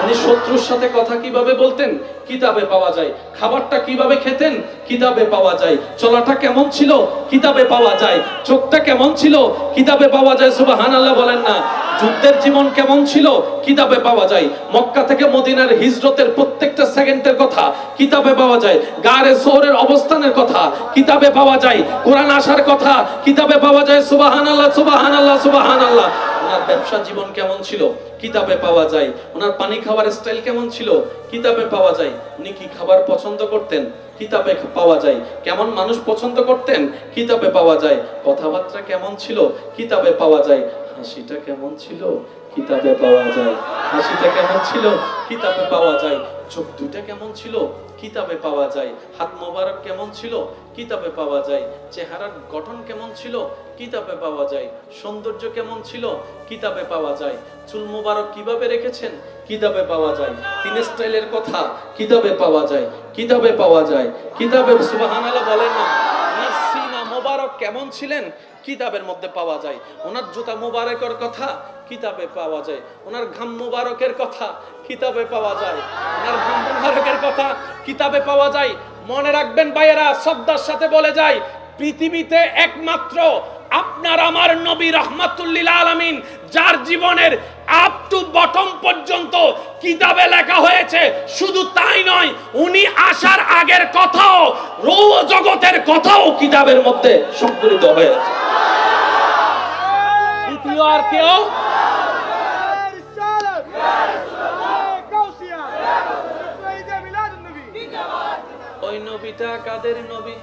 উনি শত্রুর সাথে কথা কিভাবে বলতেন কিতাবে পাওয়া যায়, খাবারটা কিভাবে খেতেন কিতাবে পাওয়া যায়, চলাটা কেমন ছিল কিতাবে পাওয়া যায়, চোখটা কেমন ছিল কিতাবে পাওয়া যায়। সুবহানাল্লাহ বলেন না। যুদ্ধের জীবন কেমন ছিল কিতাবে পাওয়া যায়, মক্কা থেকে মদিনার হিজরতের প্রত্যেকটা সেকেন্ডের কথা কিতাবে পাওয়া যায়, গারে শহরের অবস্থানের কথা কিতাবে পাওয়া যায়, কোরআন আসার কথা কিতাবে পাওয়া যায়। সুবহানাল্লাহ সুবহানাল্লাহ সুবহানাল্লাহ। ওনার ব্যবসা জীবন কেমন ছিল কিতাবে পাওয়া যায়, ওনার পানি খাওয়ার স্টাইল কেমন ছিল কিতাবে পাওয়া যায়, উনি কি খাবার পছন্দ করতেন কিতাবে পাওয়া যায়, কেমন মানুষ পছন্দ করতেন কিতাবে পাওয়া যায়, কথাবার্তা কেমন ছিল কিতাবে পাওয়া যায়, হাসিটা কেমন ছিল কিতাবে পাওয়া যায়, হাসিটা কেমন ছিল কিতাবে পাওয়া যায়, চোখ দুইটা কেমন ছিল কিতাবে পাওয়া যায়, হাত মোবারক কেমন ছিল কিতাবে পাওয়া যায়, চেহারার গঠন কেমন ছিল কিতাবে পাওয়া যায়, সৌন্দর্য কেমন ছিল কিতাবে পাওয়া যায়, চুল মোবারক কিভাবে রেখেছেন কিতাবে পাওয়া যায়, তিন স্টাইলের কথা কিতাবে পাওয়া যায়, কিতাবে পাওয়া যায়, কিতাবে। সুবহানাল্লাহ বলেন না। ওনার সিনা মোবারক কেমন ছিলেন কিতাবের মধ্যে পাওয়া যায়, ওনার জুতা মোবারকের কথা কিতাবে পাওয়া যায়, ওনার ঘাম মোবারকের কথা কিতাবে পাওয়া যায়, ওনার ঘাম মোবারকের কথা কিতাবে পাওয়া যায়। মনে রাখবেন ভাইয়েরা, শ্রদ্ধার সাথে বলে যায়, পৃথিবীতে একমাত্র আপনার আমার নবী রাহমাতুল লিল আলামিন, যার জীবনের আপ টু বটম পর্যন্ত কিতাবে লেখা হয়েছে। শুধু তাই নয়, উনি আসার আগের কথাও, রৌহ জগতের কথাও কিতাবের মধ্যে সংকলিত হয়েছে। দ্বিতীয় আর কেউ ওই নবীটা কাদের নবী?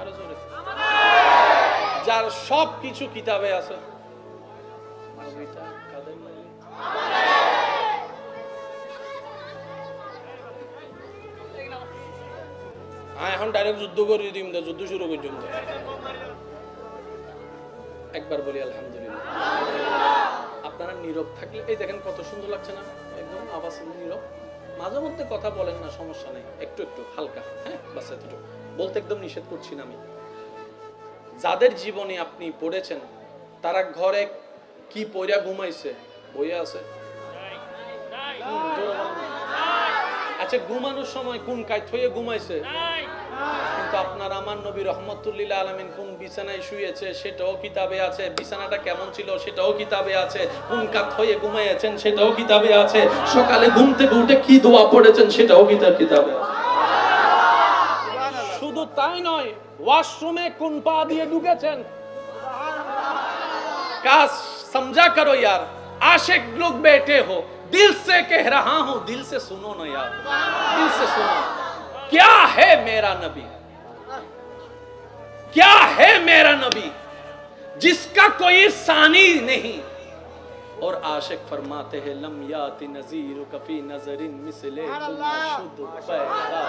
আরো জোরে। যার সব কিছু কিতাবে আছে। নবীটা কাদের নবী? এখন ডাইরেক্ট যুদ্ধ করে দিম, যুদ্ধ শুরু করছেন। একবার বলি আলহামদুলিল্লাহ। আপনারা নীরব থাকলে, এই দেখেন কত সুন্দর লাগছে না, একদম আওয়াজ নীরব। মাঝে মধ্যে কথা বলেন না, সমস্যা নেই, একটু একটু হালকা, হ্যাঁ বাস এতটুকু বলতে একদম নিষেধ করছি না আমি। যাদের জীবনে আপনি পড়েছেন, তারা ঘরে কি পইরা ঘুমাইছে? বইয়া আছে? আচ্ছা, ঘুমানোর সময় কোন কায়ত হয়ে ঘুমাইছে? কিন্তু আপনার আমার নবী রাহমাতুল লিল আলামিন কোন বিছানায় শুয়েছে সেটাও কিতাবে আছে, বিছানাটা কেমন ছিল সেটাও কিতাবে আছে, কোন কাত হয়ে ঘুমাইয়েছেন সেটাও কিতাবে আছে, সকালে ঘুম থেকে উঠে কি দোয়া পড়েছেন সেটাও কিতাবে আছে। শুধু তাই নয়, ওয়াশরুমে কোন পা দিয়ে ঢুকেছেন, কাজ समझा करो यार, आशिक लोग बैठे हो, दिल से कह रहा हूं, दिल से सुनो ना यार, दिल से सुनो। क्या है मेरा नबी, क्या है मेरा नबी, जिसका कोई सानी नहीं। और आशिक फरमाते हैं, लम याति नज़ीर कफी नजरिन मिसले शुद्ध पैदा।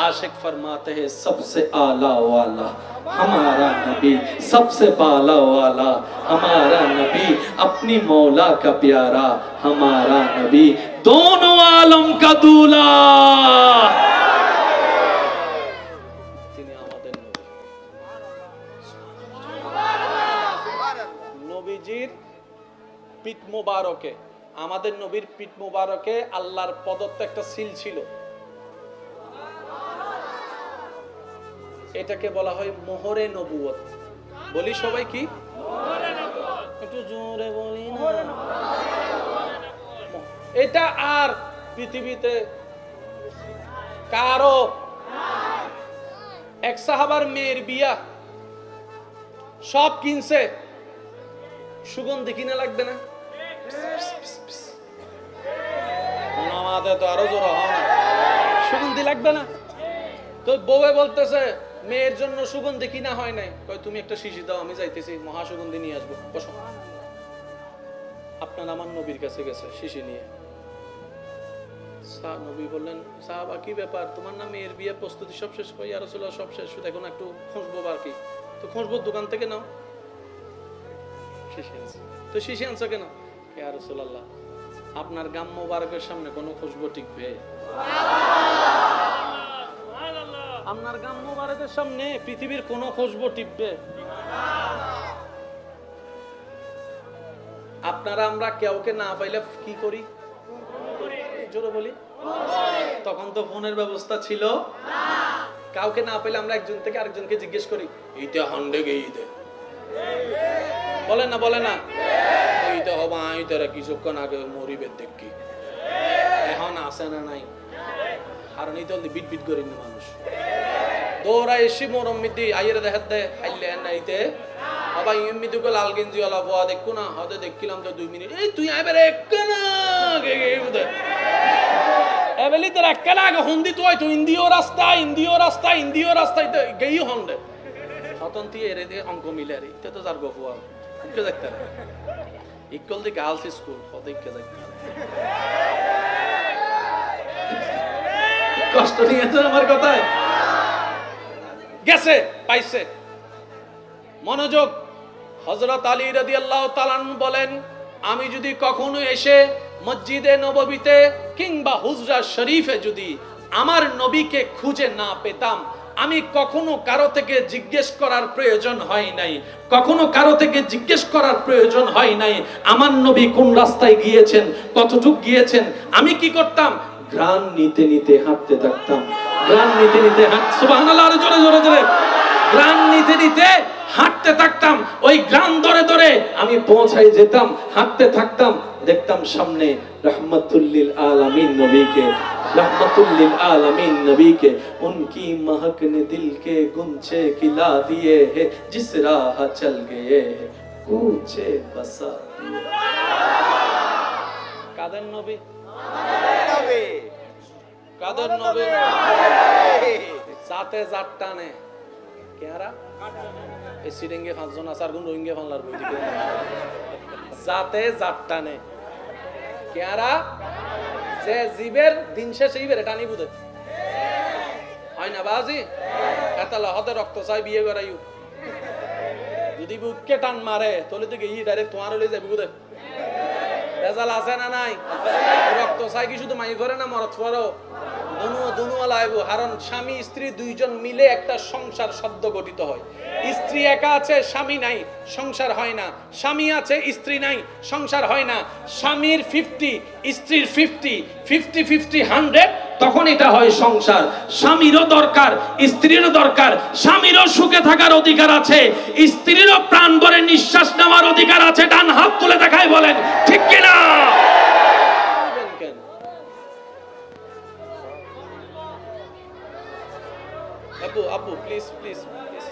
आशिक फरमाते हैं, सबसे आला वाला हमारा नबी, सबसे बाला वाला हमारा नबी, अपनी मौला का प्यारा हमारा नबी, दोनों आलम का दूल्हा। নবীজির পিঠ মোবারকে, আমাদের নবীর পিঠ মোবারকে আল্লাহর প্রদত্ত একটা সিল ছিল, এটাকে বলা হয় মোহরে নবুয়ত। বলি সবাই কি? একটু জোরে বলি না। এটা আর পৃথিবীতে কারো, এক সাহাবার মেয়ের বিয়া, সব কিনছে, সুগন্ধি কিনা লাগবে না? আমাদের তো আরো জোর হয় না, সুগন্ধি লাগবে না? তো বউয়ে বলতেছে, মেয়ের জন্য সুগন্ধি কিনা হয় নাই, কয় তুমি একটা শিশি দাও, আমি যাইতেছি মহা সুগন্ধি নিয়ে আসবো, বসো। আপনার আমার নবীর কাছে গেছে শিশি নিয়ে। নবী বললেন, সাহাবা কি ব্যাপার, তোমার না মেয়ের বিয়ে প্রস্তুতি সব শেষ? কই ইয়া রাসূলুল্লাহ সব শেষ, শুধু এখন একটু খুঁজবো আর কি। তো খুঁজবো দোকান থেকে নাও, শিশি আনছে। তো শিশি আনছো কেন? ইয়া রাসূলুল্লাহ আপনার গাম মোবারকের সামনে কোনো খুশবু টিকবে? আপনার গাম মোবারকের সামনে পৃথিবীর কোনো খুশবু টিকবে? আপনারা আমরা কেউকে না পাইলে কি করি? জোরে বলি। তখন তো ফোনের ব্যবস্থা ছিল না। কাউকে না পাইলে আমরা একজন থেকে আরেকজনকে জিজ্ঞেস করি, এইটা হন্ডে গেইতে বলেন না, বলে না, এইটা হবা আই তারা কিছুক্ষণ আগে মরিবে দেখি, এখন আসে না নাই? কারণ এই তো বিট বিট করি না মানুষ দৌড়া এসি মরম মিদি আইয়ের দেখাত দে হাইলে নাইতে বাবা ইমিদি কো লাল গেঞ্জি ওলা ফোয়া দেখো না, হতে দেখিলাম তো 2 মিনিট, এই তুই আইবে একনা গে গে উদে এবেলি তোর একলা আগে হন্দি তুই তো ইন্দিও রাস্তা ইন্দিও রাস্তা ইন্দিও রাস্তায় তো গেই হন্ডে স্বতন্ত্র এরে দিয়ে অঙ্ক মিলে রে তে তো যার গো ফোয়া কে দেখতে ইকুয়াল দি গার্লস স্কুল হতে কে দেখতে কষ্ট নিয়েছে আমার কথায় গেছে পাইছে। মনোযোগ। হযরত আলী রাদিয়াল্লাহু তাআলা বলেন, আমি যদি কখনো এসে মসজিদে নববীতে কিংবা হুজরা শরীফে যদি আমার নবীকে খুঁজে না পেতাম, আমি কখনো কারো থেকে জিজ্ঞেস করার প্রয়োজন হয় নাই, কখনো কারো থেকে জিজ্ঞেস করার প্রয়োজন হয় নাই আমার নবী কোন রাস্তায় গিয়েছেন, কতটুক গিয়েছেন। আমি কি করতাম? ঘ্রাণ নিতে নিতে হাঁটতে থাকতাম, ঘ্রাণ নিতে নিতে সুবহানাল্লাহ, আরো জোরে জোরে জোরে, ঘ্রাণ নিতে নিতে হাঁটতে থাকতাম। ওই ঘ্রাণ ধরে ধরে আমি পৌঁছাই যেতাম, হাঁটতে থাকতাম, দেখতাম সামনে रहमतुल लिल आलमीन नबी के, रहमतुल लिल आलमीन नबी के, उनकी महक ने दिल के गुंचे खिला दिए हैं, जिस राह चल गए हैं कूचे बसा। কাদের নবী? নবী কাদের নবী? সাথে জাটটানে কেরা এই সিরিঙ্গে 5 জন আসার গুণ রোহিঙ্গা বাংলার বই দিকে সাথে জাটটানে কেরা যে জীবের দিন শেষে ইবের টানি বুঝে হয় না বাজি এতলা হতে রক্ত চাই বিয়ে করাইও যদি বুককে টান মারে তাহলে তো গিয়ে ডাইরেক্ট তোমার হলে যাবে বুঝে রেজাল আছে না নাই? রক্ত চাই কি শুধু মাই করে না মরত পরও দুনুয়া লাগবো। কারণ স্বামী স্ত্রী দুইজন মিলে একটা সংসার সদ্য গঠিত হয়। স্ত্রী একা আছে স্বামী নাই, সংসার হয় না। স্বামী আছে স্ত্রী নাই, সংসার হয় না। স্বামীর 50 স্ত্রীর 50, 50-50 100, তখন এটা হয় সংসার। স্বামীরও দরকার, স্ত্রীরও দরকার। স্বামীরও সুখে থাকার অধিকার আছে, স্ত্রীরও প্রাণ ভরে নিঃশ্বাস নেওয়ার অধিকার আছে। ডান হাত তুলে দেখায় বলেন ঠিক কিনা? আপু প্লিজ প্লিজ প্লিজ,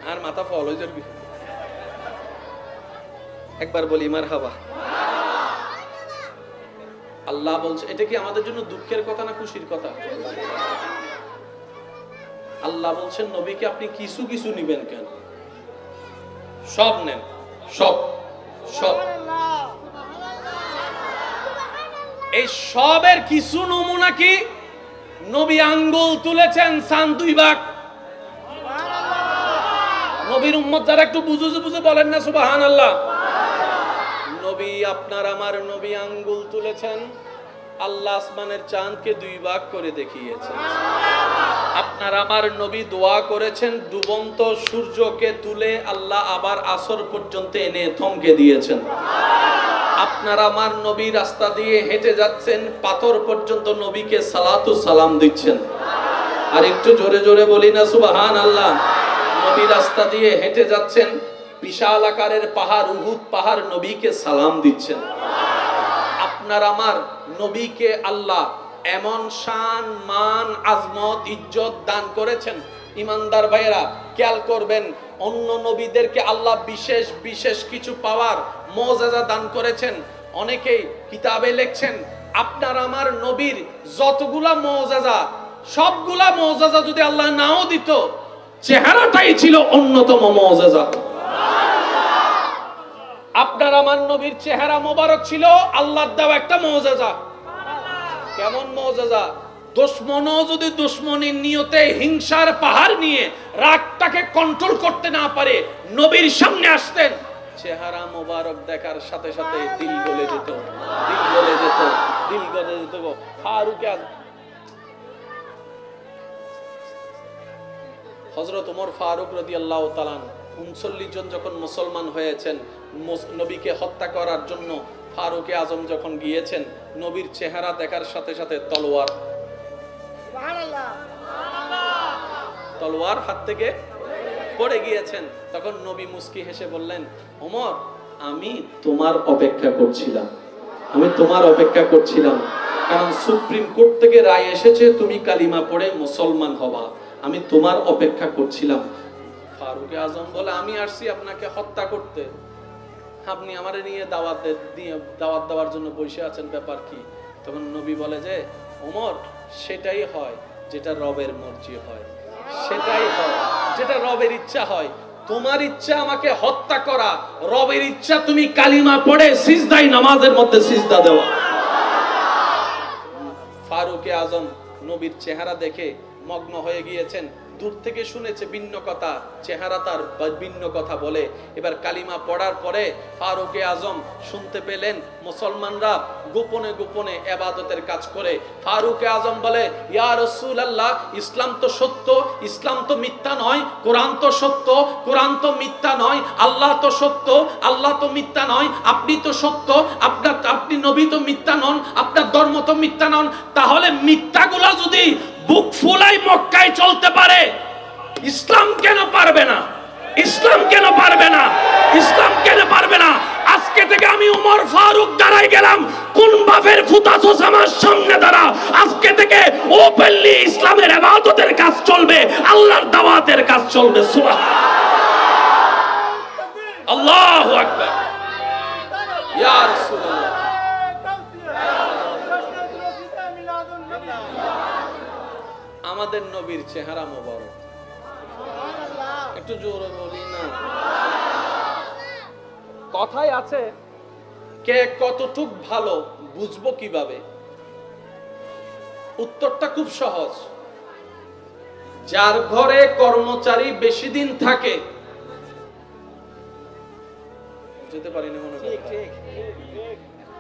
আর মাথা ফল হয়ে যাবে। একবার বলি মারহাবা। আল্লাহ বলছে, এটা কি আমাদের জন্য দুঃখের কথা না খুশির কথা? আল্লাহ বলছেন নবীকে আপনি কিছু কিছু নিবেন কেন? সব নেন, সব সব। এই সবের কিছু নমুনা কি? নবী আঙ্গুল তুলেছেন সান 2 ভাগ। নবীর উম্মত যারা একটু বুঝে বলেন না সুবহানাল্লাহ। নবী আপনার আমার নবী আঙ্গুল তুলেছেন, আল্লাহ আসমানের চাঁদকে 2 ভাগ করে দেখিয়েছেন। আপনার আমার নবী দোয়া করেছেন, ডুবন্ত সূর্যকে তুলে আল্লাহ আবার আসর পর্যন্ত এনে থমকে দিয়েছেন। আপনার আমার নবী রাস্তা দিয়ে হেঁটে যাচ্ছেন, পাথর পর্যন্ত নবীকে সালাতু সালাম দিচ্ছেন। আর একটু জোরে জোরে বলি না সুবহানাল্লাহ। নবী রাস্তা দিয়ে হেঁটে যাচ্ছেন, বিশাল আকারের পাহাড় উহুদ পাহাড় নবীকে সালাম দিচ্ছেন। আপনার আমার নবীকে আল্লাহ এমন শান মান আজমত ইজ্জত দান করেছেন। ইমানদার ভাইরা খেয়াল করবেন, অন্য নবীদেরকে আল্লাহ বিশেষ বিশেষ কিছু পাওয়ার মুআজিজা দান করেছেন। অনেকেই কিতাবে লিখছেন আপনার আমার নবীর যতগুলা মুআজিজা সবগুলা মুআজিজা যদি আল্লাহ নাও দিত, চেহারাটাই ছিল অন্যতম মুআজিজা। আপনার আমার নবীর চেহারা মোবারক ছিল আল্লাহর দেওয়া একটা মুআজিজা। কেমন মুআজিজা? দুশমনও যদি দুশমনির নিয়তে হিংসার পাহাড় নিয়ে রাগটাকে কন্ট্রোল করতে না পারে, নবীর সামনে আসতেন, চেহারা মোবারক দেখার সাথে সাথে দিল গলে যেত, দিল গলে যেত, দিল গলে যেত। ফারুক হযরত ওমর ফারুক রাদিয়াল্লাহু তাআলা 39 জন যখন মুসলমান হয়েছেন, নবীকে হত্যা করার জন্য ফারুক আজম যখন গিয়েছেন, নবীর চেহারা দেখার সাথে সাথে তলোয়ার হাত থেকে পড়ে গিয়েছেন। তখন নবী মুস্কি হেসে বললেন, ওমর, আমি তোমার অপেক্ষা করছিলাম, আমি তোমার অপেক্ষা করছিলাম, কারণ সুপ্রিম কোর্ট থেকে রায় এসেছে তুমি কালিমা পড়ে মুসলমান হবা, আমি তোমার অপেক্ষা করছিলাম। ফারুক আজম বলে, আমি আসছি আপনাকে হত্যা করতে, আপনি আমারে নিয়ে দাওয়াত দেওয়ার জন্য বসে আছেন, ব্যাপার কি? তখন নবী বলে যে, ওমর, সেটাই হয় যেটা রবের মর্জি হয়, সেটাই হয় যেটা রবের ইচ্ছা হয়। তোমার ইচ্ছা আমাকে হত্যা করা, রবের ইচ্ছা তুমি কালিমা পড়ে সিজদায় নামাজের মধ্যে সিজদা দেওয়া। ফারুক আজম নবীর চেহারা দেখে মগ্ন হয়ে গিয়েছেন। দূর থেকে শুনেছে ভিন্ন কথা, চেহারা তার ভিন্ন কথা বলে। এবার কালিমা পড়ার পরে ফারুক আজম শুনতে পেলেন মুসলমানরা গোপনে গোপনে ইবাদতের কাজ করে। ফারুক আজম বলে, ইয়া রাসূলুল্লাহ, ইসলাম তো সত্য, ইসলাম তো মিথ্যা নয়, কোরআন তো সত্য, কোরআন তো মিথ্যা নয়, আল্লাহ তো সত্য, আল্লাহ তো মিথ্যা নয়, আপনি তো সত্য, আপনি নবী তো মিথ্যা নন, আপনার ধর্ম তো মিথ্যা নন। তাহলে মিথ্যাগুলো যদি বুক ফুলাই মক্কায় চলতে পারে, ইসলাম কেন পারবে না? ইসলাম কেন পারবে না? ইসলাম কেন পারবে না? আজকে থেকে আমি ওমর ফারুক দাঁড়াই গেলাম, কোন বাপের ফুতাছস আমার সামনে দাঁড়া। আজকে থেকে ওপেনলি ইসলামের ইবাদতের কাজ চলবে, আল্লাহর দাওয়াতের কাজ চলবে। সুবহানাল্লাহ, আল্লাহু আকবার, ইয়া রাসূলুল্লাহ। আমাদের নবীর চেহারা মোবারক, একটু জোরে বলি না? কথায় আছে, কে কতটুক ভালো বুঝবো কিভাবে? উত্তরটা খুব সহজ। যার ঘরে কর্মচারী বেশি দিন থাকে, যেতে পারি না মনে হয়,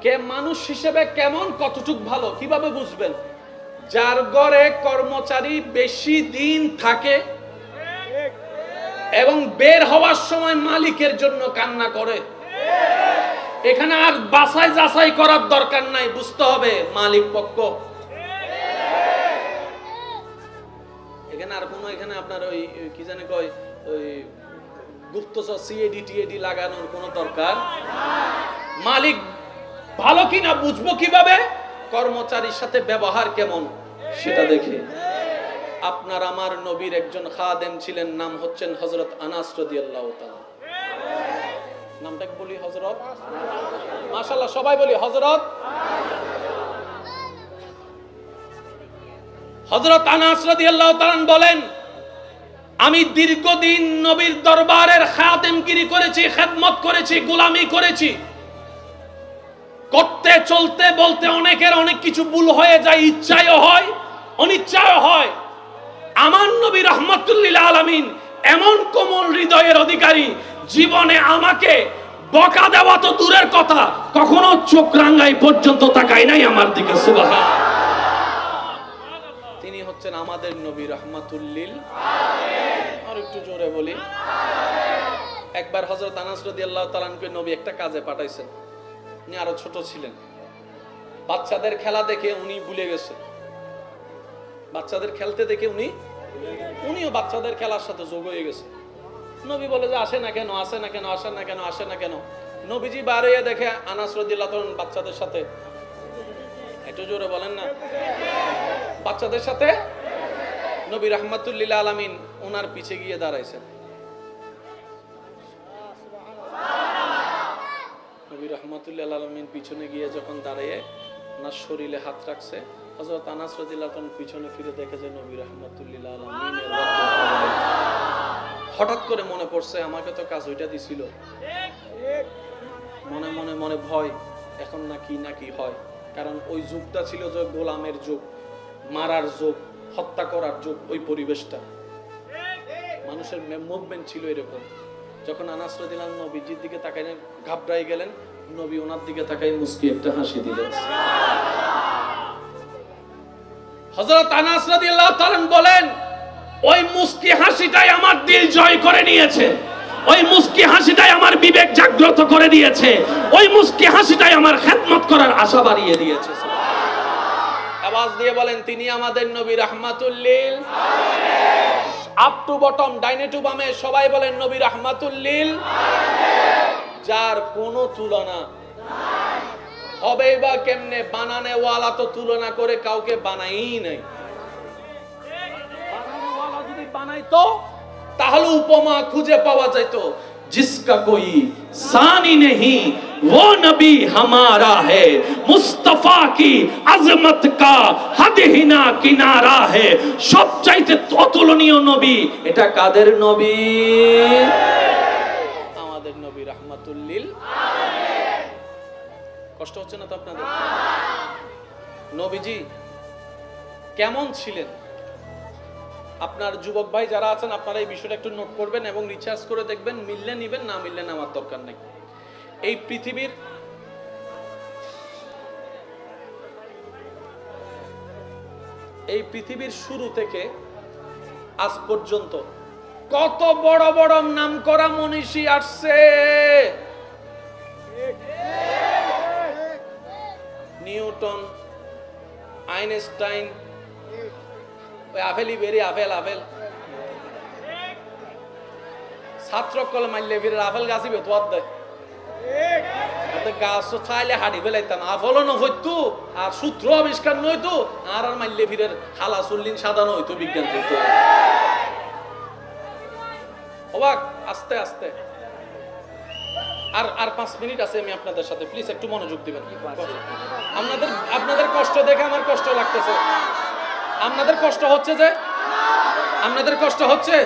কে মানুষ হিসেবে কেমন কতটুক ভালো কিভাবে বুঝবেন? যার ঘরে কর্মচারী বেশি দিন থাকে এবং বের হওয়ার সময় মালিকের জন্য কান্না করে, এখানে আর বাছাই যাচাই করার দরকার নাই, বুঝতে হবে মালিক পক্ষ। এখানে আর কোনো, এখানে আপনার ওই কি জানে কয়, ওই গুপ্তচর সিএডি টিএডি লাগানোর কোনো দরকার। মালিক ভালো কিনা বুঝবো কিভাবে? কর্মচারীর সাথে ব্যবহার কেমন সেটা দেখে। আপনার আমার নবীর একজন খাদেম ছিলেন, নাম হচ্ছেন হযরত আনাস রাদিয়াল্লাহু তাআলা। নামটা কি বলি? হযরত, মাশাআল্লাহ সবাই বলি হযরত। হযরত আনাস রাদিয়াল্লাহু তাআলা বলেন, আমি দীর্ঘদিন নবীর দরবারের খাদেমগিরি করেছি, খেদমত করেছি, গোলামি করেছি। করতে চলতে বলতে অনেকের অনেক কিছু ভুল হয়ে যায়, ইচ্ছায়ও হয়, অনিচ্ছায়ও হয়। আমার নবী রাহমাতুল লিল আলামিন এমন কোমল হৃদয়ের অধিকারী, জীবনে আমাকে বকা দেওয়া তো দূরের কথা, কখনো চোখ রাঙ্গাই পর্যন্ত তাকায় নাই আমার দিকে। সুবহানাল্লাহ। তিনি হচ্ছেন আমাদের নবী রাহমাতুল লিল আলামিন। আর একটু জোরে বলি। একবার হযরত আনাস রাদিয়াল্লাহু তাআলা আনহু নবী একটা কাজে পাঠাইছেন। উনি আরো ছোট ছিলেন, বাচ্চাদের খেলা দেখে উনি ভুলে গেছেন। বাচ্চাদের খেলতে দেখে উনিও বাচ্চাদের খেলার সাথে যোগ হয়ে গেছে। নবী বলে যে, আসে না কেন, আসে না কেন, আসে না কেন, আসে না কেন? নবীজি বাইরে দেখে আনাস রাদিয়াল্লাহু তাআলা বাচ্চাদের সাথে, একটু জোরে বলেন না, বাচ্চাদের সাথে নবী রাহমাতুল লিল আলামিন ওনার পিছে গিয়ে দাঁড়াইছেন। নবী রাহমাতুল লিল আলামিন পিছনে গিয়ে যখন দাঁড়িয়ে ওনার শরীরে হাত রাখছে, হযরত আনাস রাদিয়াল্লাহু তাআলা পিছনে ফিরে দেখে যে নবী রাহমাতুল লিল আলামিনের হঠাৎ করে মনে পড়ছে আমাকে তো কাজ ওইটা দিছিল। মনে মনে মনে ভয়, এখন নাকি হয়। কারণ ওই যুগটা ছিল যে গোলামের যুগ, মারার যুগ, হত্যা করার যুগ। ওই পরিবেশটা, মানুষের মুভমেন্ট ছিল এরকম। যখন আনাস রাদিয়াল্লাহু আনহু নবীজির দিকে তাকাইলেন, ঘাবড়াই গেলেন। নবী ওনার দিকে তাকাই মুস্কি একটা হাসি দিলেন। হযরত আনাস রাদিয়াল্লাহু তাআলা বলেন, ওই মুস্কি হাসিটাই আমার দিল জয় করে নিয়েছে, ওই মুস্কি হাসিটাই আমার বিবেক জাগ্রত করে দিয়েছে, ওই মুস্কি হাসিটাই আমার খেদমত করার আশা বাড়িয়ে দিয়েছে। আওয়াজ দিয়ে বলেন, তিনি আমাদের নবী রাহমাতুল লিল আলামিন। আপ টু বটম, ডাইনে টু বামে সবাই বলেন নবী রাহমাতুল লিল আলামিন, যার কোনো তুলনা নাই। হবেই বা কেমনে? বানানে ওয়ালা তো তুলনা করে কাউকে বানাই নাই। বানানে ওয়ালা যদি বানাইতো তাহলে উপমা খুঁজে পাওয়া যেত। जिसका कोई सानी नहीं वो नबी हमारा है, मुस्तफा की अजमत का हद ही ना किनारा है। सब चाইতে অতুলনীয় নবী, এটা কাদের নবী? আমাদের নবী রাহমাতুল লিল আলামিন। কষ্ট হচ্ছে না তো আপনাদের? নবীজি কেমন ছিলেন? আপনার যুবক ভাই যারা আছেন, আপনারা এই বিষয়টা একটু নোট করবেন এবং রিসার্চ করে দেখবেন। মিললে নিবেন, না মিললে নেওয়ার দরকার নেই। এই পৃথিবীর শুরু থেকে আজ পর্যন্ত কত বড় বড় নামকরা মনীষী আসছে। নিউটন, আইনস্টাইন, ছাত্র কলে মারলে ফিরে আফেল গাছি বেতোয়ার দেয়। গাছ চাইলে হাড়ি ফেলাইতাম, আফলও নইতো আর সূত্র আবিষ্কার নইতো, আর মারলে ফিরে হালা চল্লিন সাদানো হইতো বিজ্ঞান করতো। অবাক। আস্তে আস্তে আর 5 মিনিট আছে আমি আপনাদের সাথে, প্লিজ একটু মনোযোগ দিবেন। আপনাদের কষ্ট দেখে আমার কষ্ট লাগতেছে। আপনাদের কষ্ট হচ্ছে যে? আপনাদের কষ্ট হচ্ছে?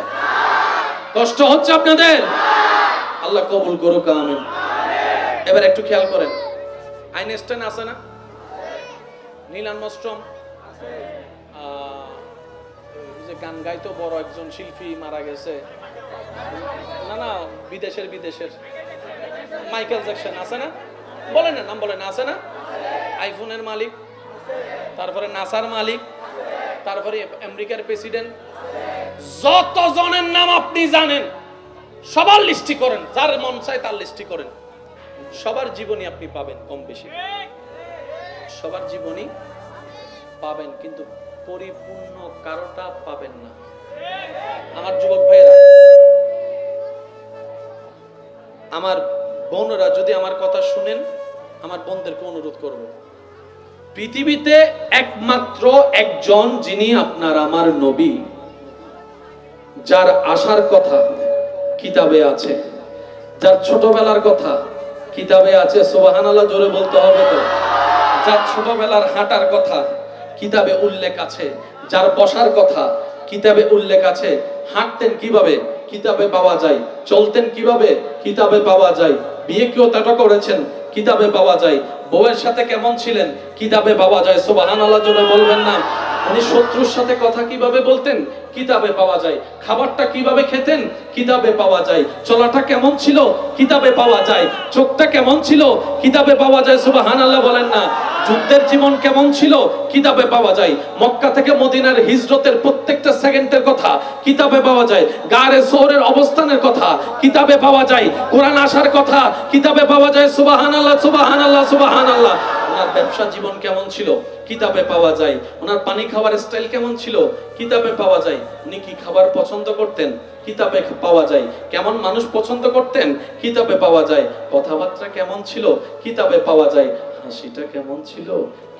কষ্ট হচ্ছে আপনাদের? আল্লাহ কবুল করুক, আমিন। এবার একটু খেয়াল করেন, আইনস্টাইন আছে না? নীল আর্মস্ট্রং আছে, যে গান গাইতো বড় একজন শিল্পী মারা গেছে, না বিদেশের মাইকেল জ্যাকসন আছে না? বলেন না, নাম বলেন। আছে না? আইফোনের মালিক, তারপরে নাসার মালিক, তারপরে আমেরিকার প্রেসিডেন্ট, যত জনের নাম আপনি জানেন সবার লিস্টি করেন, যার মন চায় তার লিস্টি করেন। সবার জীবনী আপনি পাবেন কম বেশি, সবার জীবনী পাবেন, কিন্তু পরিপূর্ণ কারোটা পাবেন না। আমার যুবক ভাইয়েরা, আমার বোনরা যদি আমার কথা শুনেন, আমার বোনদেরকে অনুরোধ করব, পৃথিবীতে একমাত্র একজন যিনি আপনার আমার নবী, যার আসার কথা কিতাবে আছে, যার ছোটবেলার কথা কিতাবে আছে, সুবহানাল্লাহ জোরে বলতে হবে তো। যার ছোটবেলার হাঁটার কথা কিতাবে উল্লেখ আছে, যার বসার কথা কিতাবে উল্লেখ আছে, হাঁটতেন কিভাবে কিতাবে পাওয়া যায়, চলতেন কিভাবে কিতাবে পাওয়া যায়, বিয়ে কেউ তাটা করেছেন কিতাবে পাওয়া যায়, বউয়ের সাথে কেমন ছিলেন কিতাবে পাওয়া যায়। সুবহানাল্লাহ জোরে বলবেন না? উনি শত্রুর সাথে কথা কিভাবে বলতেন কিতাবে পাওয়া যায়, খাবারটা কিভাবে খেতেন কিতাবে পাওয়া যায়, চলাটা কেমন ছিল কিতাবে পাওয়া যায়, চোখটা কেমন ছিল কিতাবে পাওয়া যায়। সুবহানাল্লাহ বলেন না? যুদ্ধের জীবন কেমন ছিল কিতাবে পাওয়া যায়, মক্কা থেকে মদিনার হিজরতের প্রত্যেকটা সেকেন্ডের কথা কিতাবে পাওয়া যায়, গারে সওরের অবস্থানের কথা কিতাবে পাওয়া যায়, কোরআন আসার কথা কিতাবে পাওয়া যায়। সুবহানাল্লাহ সুবহানাল্লাহ সুবহানাল্লাহ। ওনার ব্যবসা জীবন কেমন ছিল কিতাবে পাওয়া যায়, ওনার পানি খাওয়ার স্টাইল কেমন ছিল কিতাবে পাওয়া যায়, উনি কি খাবার পছন্দ করতেন কিতাবে পাওয়া যায়, কেমন মানুষ পছন্দ করতেন কিতাবে পাওয়া যায়, কথাবার্তা কেমন ছিল কিতাবে পাওয়া যায়, হাসিটা কেমন ছিল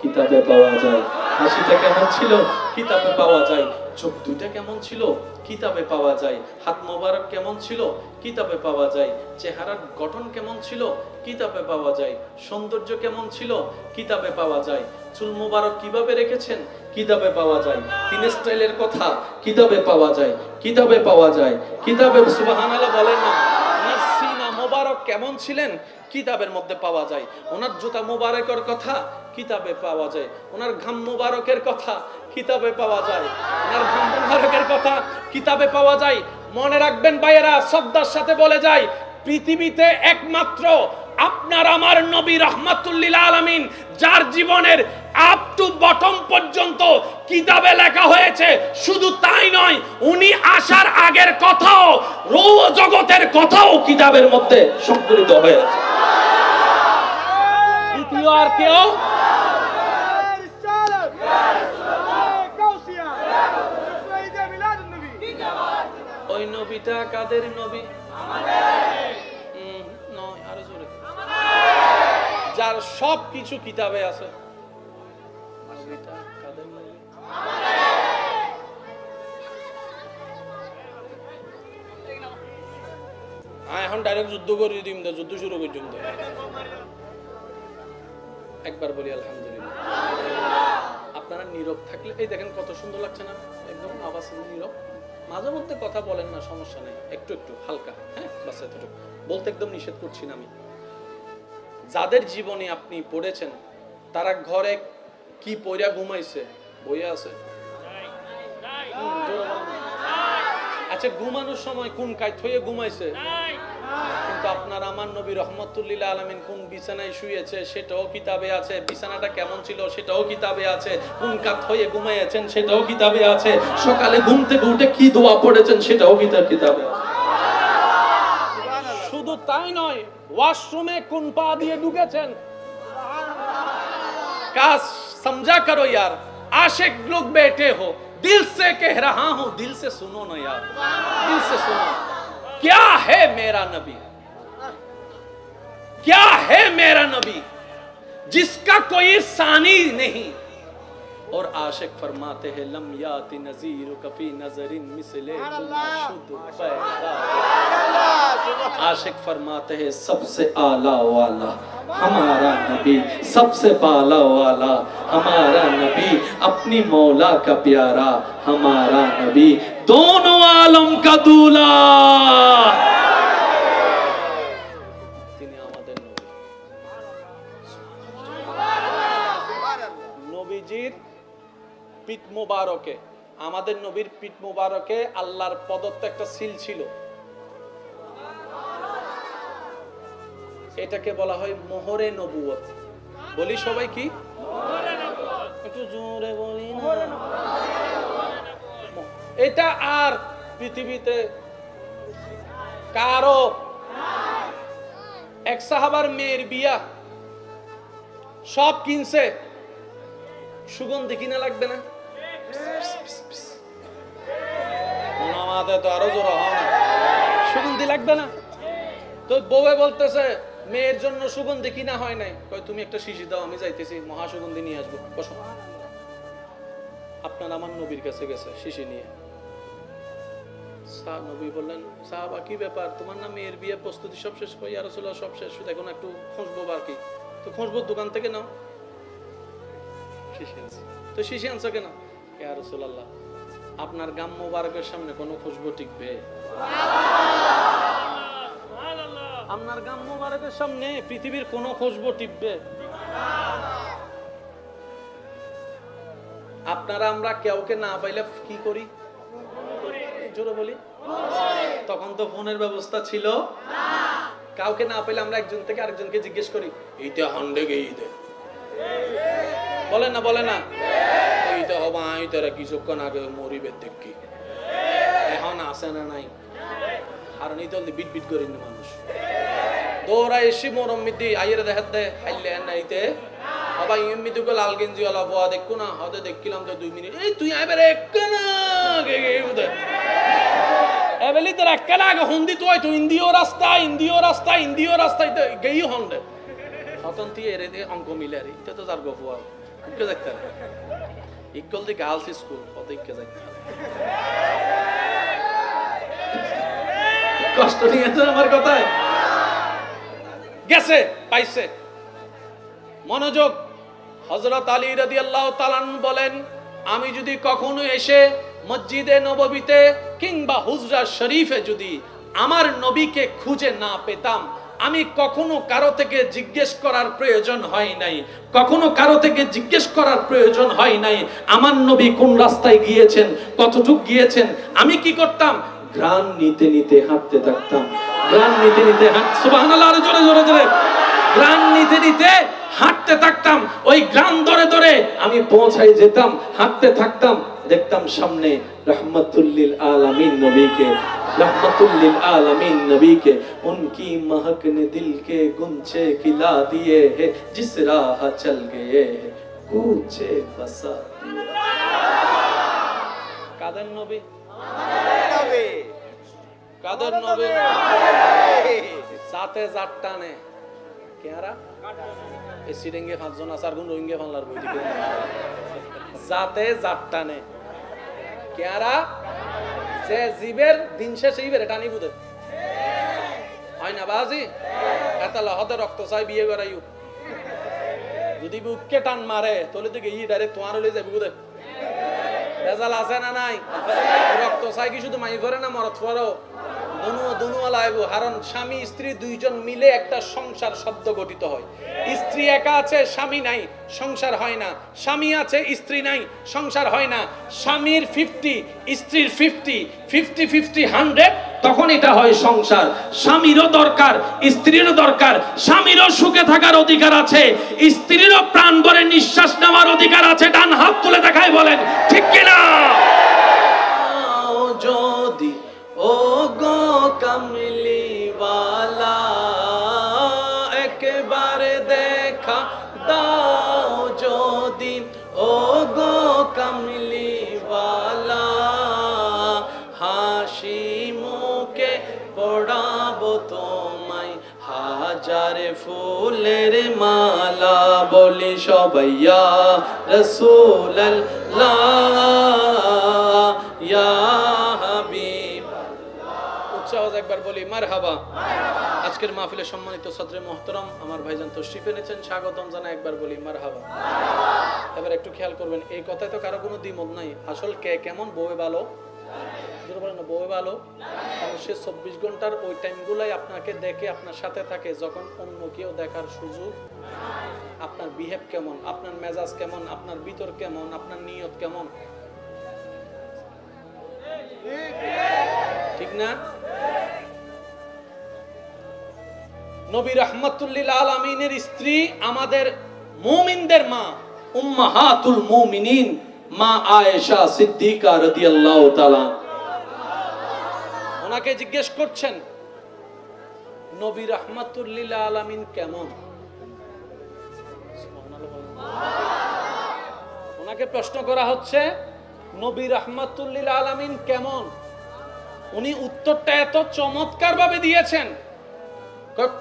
কিতাবে পাওয়া যায়। হাসিটা কেমন ছিল? কিতাবে পাওয়া যায়। চোখ দুইটা কেমন ছিল? কিতাবে পাওয়া যায়। হাত মোবারক কেমন ছিল? কিতাবে পাওয়া যায়। চেহারার গঠন কেমন ছিল? কিতাবে পাওয়া যায়। সৌন্দর্য কেমন ছিল? কিতাবে পাওয়া যায়। চুল মোবারক কিভাবে রেখেছেন? কিতাবে পাওয়া যায়। তিন স্টাইলের কথা কিতাবে পাওয়া যায়, কিতাবে পাওয়া যায়। কিতাবে সুবহানাল্লাহ বলেন না। ওনার সিনা মোবারক কেমন ছিলেন? কিতাবের মধ্যে পাওয়া যায়। ওনার জুতা মোবারকের কথা কিতাবে পাওয়া যায়। ওনার ঘাম মোবারকের কথা কিতাবে পাওয়া যায়। ওনার ঘাম মোবারকের কথা কিতাবে পাওয়া যায়। মনে রাখবেন ভাইয়েরা, শ্রদ্ধার সাথে বলে যায়, পৃথিবীতে একমাত্র আপনার আমার নবী রাহমাতুল্লিল আলামিন, যার জীবনের আপ টু বটম পর্যন্ত কিতাবে লেখা হয়েছে। শুধু তাই নয়, উনি আসার আগের কথাও, রৌহ জগতের কথাও কিতাবের মধ্যে সংকলিত হয়েছে। দ্বিতীয় আর কেউ ওই নবীটা কাদের নবী? নয়, আরো জোরে। যার সব কিছু কিতাবে আছে। নবীটা কাদের নবী? এখন ডাইরেক্ট যুদ্ধ করে দিম, যুদ্ধ শুরু করছিলাম। একবার বলি আলহামদুলিল্লাহ। আপনারা নীরব থাকলে, এই দেখেন কত সুন্দর লাগছে না? একদম আওয়াজ নীরব। মাঝে মধ্যে কথা বলেন না, সমস্যা নেই, একটু একটু হালকা, হ্যাঁ বাস এতটুকু। বলতে একদম নিষেধ করছি না আমি। যাদের জীবনে আপনি পড়েছেন, তারা ঘরে কি পইরা ঘুমাইছে? বইয়া আছে? আচ্ছা, ঘুমানোর সময় কোন কায়ত হয়ে ঘুমাইছে? কিন্তু আপনার আমার নবী রাহমাতুল্লিল আলামিন কোন বিছানায় শুয়েছে সেটাও কিতাবে আছে। বিছানাটা কেমন ছিল সেটাও কিতাবে আছে। কোন কাত হয়ে ঘুমাইয়েছেন সেটাও কিতাবে আছে। সকালে ঘুম থেকে উঠে কি দোয়া পড়েছেন সেটাও কিতাবে আছে। শুধু তাই নয়, ওয়াশরুমে কোন পা দিয়ে ঢুকেছেন, কাজ समझा करो यार। आशिक लोग बैठे हो, दिल से कह रहा हूं, दिल से सुनो ना यार, दिल से सुनो। क्या है मेरा नबी? क्या है मेरा नबी जिसका कोई सानी नहीं? और आशिक फरमाते हैं लम याति नज़ीर कफी नजरिन मिसले शुद्ध पैदा। आशिक फरमाते हैं सबसे आला वाला हमारा नबी, सबसे बाला वाला हमारा नबी, अपनी मौला का प्यारा हमारा नबी, दोनों आलम का दूल्हा। নবীজির পিঠ মোবারকে, আমাদের নবীর পিঠ মোবারকে আল্লাহর প্রদত্ত একটা সিল ছিল। এটাকে বলা হয় মোহরে নবুয়ত। বলি সবাই কি? একটু জোরে বলি না। এটা আর পৃথিবীতে কারো, এক সাহাবার মেয়ের বিয়া, সব কিনছে, সুগন্ধি কিনা লাগবে না? আমাদের তো আরো জোর হয় না, সুগন্ধি লাগবে না? তো বউয়ে বলতেছে মেয়ের জন্য সুগন্ধি কিনা হয় নাই। কই তুমি একটা শিশি দাও, আমি যাইতেছি মহা সুগন্ধি নিয়ে আসবো। বসো। আপনার আমার নবীর কাছে গেছে শিশি নিয়ে। নবী বললেন, সাহাবা কি ব্যাপার, তোমার না মেয়ের বিয়ে প্রস্তুতি সব শেষ? কই ইয়া রাসূলুল্লাহ সব শেষ, শুধু এখন একটু খুঁজবো বাকি। তো খুঁজবো দোকান থেকে নাও শিশি আনছে। তো শিশি আনছো কেন? ইয়া রাসূলুল্লাহ আপনার গাম মোবারকের সামনে কোনো খুশবু টিকবে? আপনার গাম মোবারকের সামনে পৃথিবীর কোন খুশবু টিকবে? আপনারা আমরা কেউকে না পাইলে কি করি? জোরে বলি। তখন তো ফোনের ব্যবস্থা ছিল না। কাউকে না পাইলে আমরা একজন থেকে আরেকজনকে জিজ্ঞেস করি, এইটা হান্ডে গেই দে, বলে না বলে না, এইটা হবা এইটারা কিছুক্ষণ আগে মরিবে দেখি, এখন আসে না নাই। আর নিতে বিট বিট করি না মানুষ দৌড়া এসি মরম মিদি আইয়ের দেখাত দে হাইলে নাইতে বাবা ইমিদি কো লাল গেঞ্জি ওয়ালা বুয়া দেখো না, হতে দেখিলাম তো 2 মিনিট, এই তুই আইবে একনা গে উদে এবেলি তোর একলা আগে হন্দি তুই তো ইন্দিও রাস্তা ইন্দিও রাস্তা ইন্দিও রাস্তায় তো গেই হন্ডে হতন্তি এরে দে অঙ্ক মিলে রে এটা তো যার গফুয়া ইকে যাইতে ইকুয়াল দি গার্লস স্কুল কত ইকে যাইতে কষ্ট নিয়েছেন আমার কথায় গেছে পাইছে মনোযোগ হযরত আলী রাদিয়াল্লাহু তাআলা বলেন আমি যদি কখনো এসে মসজিদে নববীতে কিংবা হুজরা শরীফে যদি আমার নবীকে খুঁজে না পেতাম আমি কখনো কারো থেকে জিজ্ঞেস করার প্রয়োজন হয় নাই কখনো কারো থেকে জিজ্ঞেস করার প্রয়োজন হয় নাই আমার নবী কোন রাস্তায় গিয়েছেন কতটুক গিয়েছেন আমি কি করতাম ঘ্রাণ নিতে নিতে হাঁটতে থাকতাম ঘ্রাণ নিতে নিতে সুবহানাল্লাহ জোরে জোরে জোরে ঘ্রাণ নিতে নিতে হাঁটতে থাকতাম ওই ঘ্রাণ ধরে ধরে আমি পৌঁছাই যেতাম হাঁটতে থাকতাম দেখতাম সামনে रहमतुल्लिल आलमीन नबी के रहमतुल्लिल आलमीन नबी के उनकी महक ने दिल के गुंचे खिला दिए हैं जिस राह चल गए हैं कूचे बसा कादर नबी कादर नबी साथे जाट्टाने क्यारा ए सिरेंगे पांचজন আসার গুণ রোহিঙ্গা বাংলার বই দিকে जाते जाट्टाने ক্যারা যে জীবের দিন শেষে ইবের টানি বুদে হয় না বাজি এতলা হতে রক্ত চাই বিয়ে করাইউ যদি বুককে টান মারে তাহলে তো গিয়ে ডাইরেক্ট তোমার হলে যাবে বুদে বেজাল আছে না নাই রক্ত চাই কি শুধু মাই করে না মরত পরো দুনু আলাইব কারণ স্বামী স্ত্রী দুইজন মিলে একটা সংসার শব্দ গঠিত হয় স্ত্রী একা আছে স্বামী নাই সংসার হয় না স্বামী আছে স্ত্রী নাই সংসার হয় না স্বামীর 50 স্ত্রীর 50 100 তখন এটা হয় সংসার স্বামীরও দরকার স্ত্রীরও দরকার স্বামীরও সুখে থাকার অধিকার আছে স্ত্রীরও প্রাণ ভরে নিঃশ্বাস নেওয়ার অধিকার আছে ডান হাত তুলে দেখায় বলেন ঠিক কি না যদি ও গো কমলি वाला एक बार देखा दाओ जो दिन ओ गो कमली वाला हाशी मुके पड़ाबो তোমায় হাজার ফুলের মালা বলি সবাইয়া রাসূলুল্লাহ ইয়া হাবিব উচ্চাওয়াজ একবার বলি মারহাবা আজকের মাহফিলে সম্মানিত সদরে মুহতারাম আমার ভাইজান তশরিফ এনেছেন স্বাগতম জানাই একবার বলি মারহাবা এবার একটু খেয়াল করবেন এই কথায় তো কারো কোনো দ্বিমত নাই আসল কে কেমন বউয়ে ভালো জোরে বলেন না বউয়ে ভালো কারণ সে 24 ঘন্টার ওই টাইমগুলাই আপনাকে দেখে আপনার সাথে থাকে যখন অন্য কেউ দেখার সুযোগ আপনার বিহেভ কেমন আপনার মেজাজ কেমন আপনার ভিতর কেমন আপনার নিয়ত কেমন ঠিক না নবী রাহমাতুল্লিল আলামিনের স্ত্রী আমাদের মুমিনদের মা উম্মাহাতুল মুমিনিন মা আয়েশা সিদ্দিকা রাদিয়াল্লাহু তাআলা ওনাকে জিজ্ঞেস করছেন নবী রাহমাতুল্লিল আলামিন কেমন ওনাকে প্রশ্ন করা হচ্ছে নবী রাহমাতুল্লিল আলামিন কেমন উনি উত্তরটা এত চমৎকার ভাবে দিয়েছেন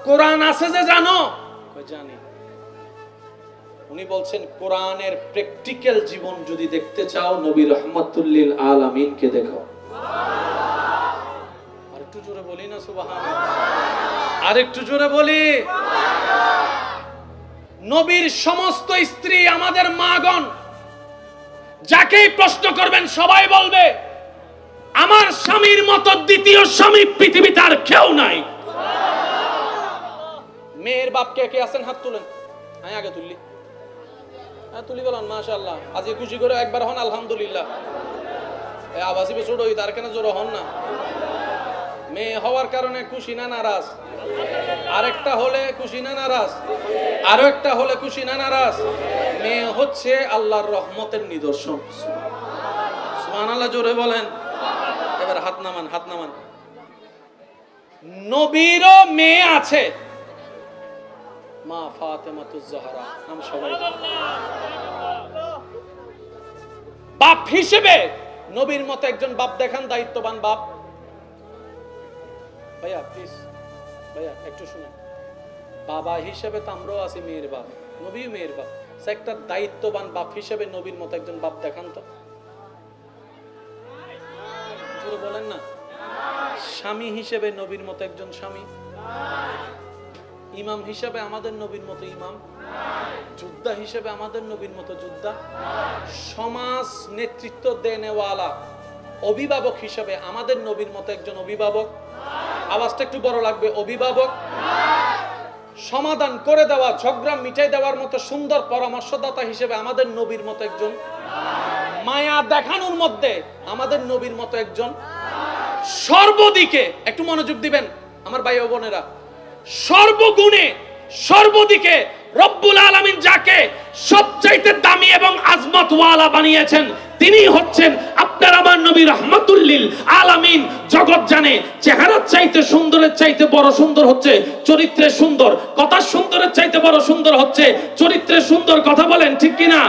কোরআন আছে যে জানো জানি উনি বলছেন কোরআনের প্র্যাকটিক্যাল জীবন যদি দেখতে চাও নবী রাহমাতুল্লিল আলামিনকে দেখো আরেকটু জোরে বলি না সুবহানাল্লাহ আরেকটু জোরে বলি নবীর সমস্ত স্ত্রী আমাদের মাগণ যাকেই প্রশ্ন করবেন সবাই বলবে আমার স্বামীর মতো দ্বিতীয় স্বামী পৃথিবীতে আর কেউ নাই মেয়ের বাপ কে কে আছেন হাত তুলেন আমি আগে তুললি হ্যাঁ তুলি বলেন মাশাআল্লাহ আজকে খুশি করে একবার হন আলহামদুলিল্লাহ আবাসি ছোট হই তার কেন জোর হন না মেয়ে হওয়ার কারণে খুশি না নারাজ আরেকটা হলে খুশি না নারাজ আরো একটা হলে খুশি না নারাজ মেয়ে হচ্ছে আল্লাহর রহমতের নিদর্শন সুবহানাল্লাহ জোরে বলেন এবার হাত নামান নবীরও মেয়ে আছে মা ফাতেমাতুজ জাহরা নাম সবাই বাপ হিসেবে নবীর মতো একজন বাপ দেখান দায়িত্ববান বাপ ভাইয়া প্লিজ ভাইয়া একটু শুনেন বাবা হিসেবে তো আমরাও আছি মেয়ের বাপ নবী মেয়ের বাপ একটা দায়িত্ববান বাপ হিসেবে নবীর মতো একজন বাপ দেখান তো, বলেন না। স্বামী হিসেবে নবীর মতো একজন স্বামী, ইমাম হিসেবে আমাদের নবীর মতো ইমাম, যোদ্ধা হিসেবে আমাদের নবীর মতো যোদ্ধা, সমাজ নেতৃত্ব দেনেওয়ালা অভিভাবক হিসেবে আমাদের নবীর মতো একজন অভিভাবক। আওয়াজটা একটু বড় লাগবে, অভিভাবক। সমাধান করে দেওয়া, ঝগড়া মিটাই দেওয়ার মতো সুন্দর পরামর্শদাতা হিসেবে আমাদের নবীর মতো একজন, মায়া দেখানোর মধ্যে আমাদের নবীর মতো একজন, সর্বদিকে একটু মনোযোগ দিবেন আমার ভাই ও বোনেরা, সর্বগুণে সর্বদিকে রব্বুল আলামিন যাকে সবচাইতে দামি এবং আজমতওয়ালা বানিয়েছেন তিনি হচ্ছেন আপনার আমার নবী রাহমাতুল লিল আলামিন। জগৎ জানে চেহারার চাইতে সুন্দরের চাইতে বড় সুন্দর হচ্ছে চরিত্রে সুন্দর, কথা সুন্দরের চাইতে বড় সুন্দর হচ্ছে চরিত্রে সুন্দর, কথা বলেন ঠিক কিনা?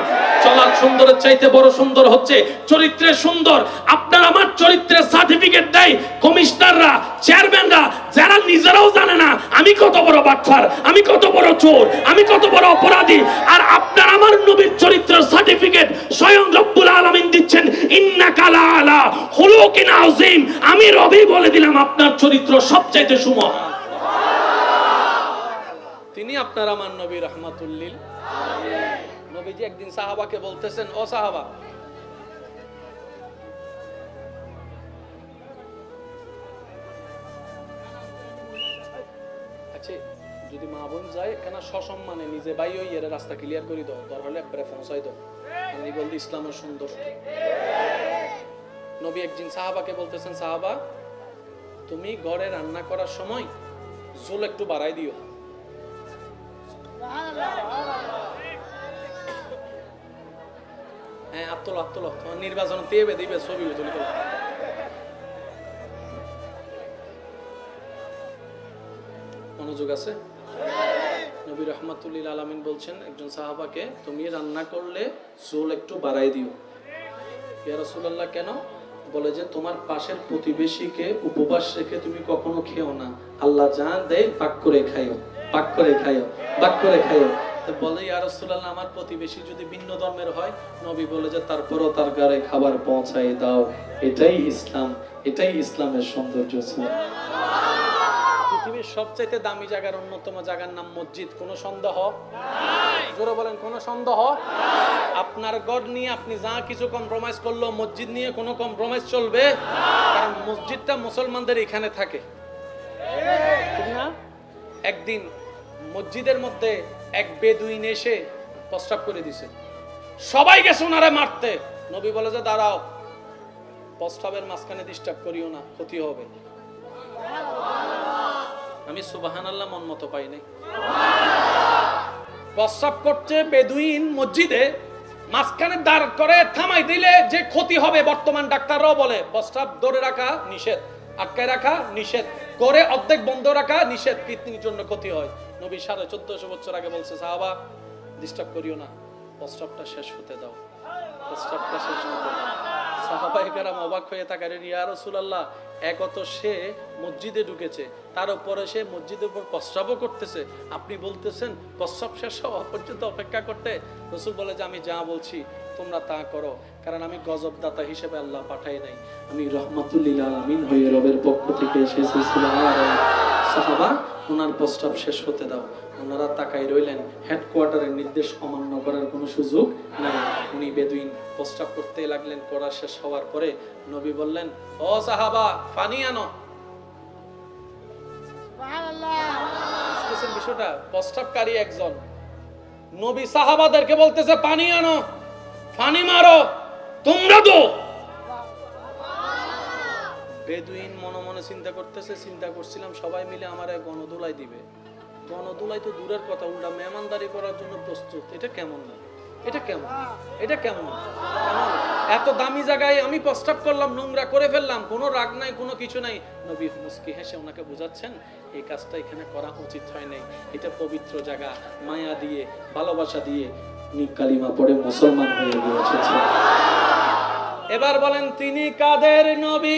চলার সুন্দরের চাইতে বড় সুন্দর হচ্ছে চরিত্রে সুন্দর। আপনার আমার চরিত্রের সার্টিফিকেট দেয় কমিশনাররা, চেয়ারম্যানরা, যারা নিজেরাও জানে না আমি কত বড় বাটপার, আমি কত বড় চোর, আমি কত বড় অপরাধী, আর আপনার আমার নবীর চরিত্রের সার্টিফিকেট স্বয়ং রব্বুল আলামিন দিচ্ছেন, ইন্নাকা লাআলা খুলুকিন আযীম। আমি রবি বলে দিলাম আপনার চরিত্র সবচাইতে সুমহান। তিনি আপনার আমার নবী রাহমাতুল লিল আলামিন। নবীজি একদিন সাহাবাকে বলতেছেন, ও সাহাবা, আচ্ছা যদি মা বোন যায় কেন সসম্মানে নিজে ভাই ওই এর রাস্তা ক্লিয়ার করে দাও, দরকার হলে একবারে পৌঁছাই দাও, আমি বলতে ইসলামের সুন্দর। নবী একদিন সাহাবাকে বলতেছেন, সাহাবা তুমি ঘরে রান্না করার সময় ঝোল একটু বাড়াই দিও। হ্যাঁ আত্মল আত্মল নির্বাচন তেবে দিবে ছবি তুলে মনোযোগ আছে। নবী রাহমাতুল লিল আলামিন বলছেন একজন সাহাবাকে, তুমি রান্না করলে ঝোল একটু বাড়াই দিও। ইয়া রাসূলুল্লাহ কেন? বলে যে তোমার পাশের প্রতিবেশীকে উপবাস রেখে তুমি কখনো খেও না, আল্লাহ যা দেয় পাক করে খাইও, পাক করে খাইও, পাক করে খাইও। তো বলে ইয়া রাসূলুল্লাহ আমার প্রতিবেশী যদি ভিন্ন ধর্মের হয়, নবী বলে যে তারপরও তার গায়ে খাবার পৌঁছাই দাও। এটাই ইসলাম, এটাই ইসলামের সৌন্দর্য। পৃথিবীর সবচাইতে দামি জায়গার অন্যতম জায়গার নাম মসজিদ, কোনো সন্দেহ নাই? জোরে বলেন, কোনো সন্দেহ নাই? আপনার ঘর নিয়ে আপনি যা কিছু কম্প্রোমাইজ করলো, মসজিদ নিয়ে কোনো কম্প্রোমাইজ চলবে না, কারণ মসজিদটা মুসলমানদের এখানে থাকে, ঠিক না? একদিন মসজিদের মধ্যে এক বেদুইন এসে প্রস্রাব করে দিছে, সবাই গেছে ওনারে মারতে। নবী বলে যে দাঁড়াও, প্রস্রাবের মাঝখানে ডিস্টার্ব করিও না, ক্ষতি হবে। আমি সুবহানাল্লাহ মন মতো পাই নাই। প্রস্রাব করছে বেদুইন মসজিদে, মাঝখানে দাঁড় করে থামাই দিলে যে ক্ষতি হবে, বর্তমান ডাক্তাররাও বলে প্রস্রাব ধরে রাখা নিষেধ, আটকায় রাখা নিষেধ, করে অর্ধেক বন্ধ রাখা নিষেধ, কিডনির জন্য ক্ষতি হয়। নবী 1450 বছর আগে বলছে সাহাবা ডিস্টার্ব করিও না, প্রস্রাবটা শেষ হতে দাও, প্রস্রাবটা শেষ হতে দাও। সাহাবায়ে কেরাম অবাক হয়ে তাকালেন, ইয়া রাসূলুল্লাহ একত সে মসজিদে ঢুকেছে, তার উপরে সে মসজিদের উপর প্রস্রাবও করতেছে, আপনি বলতেছেন প্রস্রাব শেষ হওয়া পর্যন্ত অপেক্ষা করতে? রাসূল বলে যে আমি যা বলছি তোমরা তা করো, কারণ আমি গজবদাতা হিসেবে আল্লাহ পাঠাই নাই, আমি রাহমাতুল লিল আলামিন হয়ে রবের পক্ষ থেকে এসেছি। সুবহানাল্লাহ। সাহাবা ওনার প্রস্রাব শেষ হতে দাও। ওনারা তাকাই রইলেন, হেডকোয়ার্টারের নির্দেশ অমান্য করার কোনো সুযোগ নাই। উনি বেদুইন প্রস্রাব করতে লাগলেন, করা শেষ হওয়ার পরে নবী বললেন, ও সাহাবা পানি আনো। সুবহানাল্লাহ। বিষয়টা প্রস্রাবকারী একজন নবী সাহাবাদেরকে বলতেছে পানি আনো, পানি মারো, তোমরা তো। বেদুইন মনে মনে চিন্তা করতেছে, চিন্তা করছিলাম সবাই মিলে আমার গণদোলাই দিবে, গণদোলাই তো দূরের কথা, উল্টা মেহমানদারি করার জন্য প্রস্তুত। এটা কেমন না, এটা কেমন, এটা কেমন? এত দামি জায়গায় আমি প্রস্তাব করলাম, নোংরা করে ফেললাম, কোনো রাগ নাই, কোনো কিছু নাই। নবী মুস্কি হেসে ওনাকে বুঝাচ্ছেন এই কাজটা এখানে করা উচিত হয় নাই, এটা পবিত্র জায়গা, মায়া দিয়ে ভালোবাসা দিয়ে উনি কালিমা পড়ে মুসলমান হয়ে গিয়েছে। এবার বলেন তিনি কাদের নবী?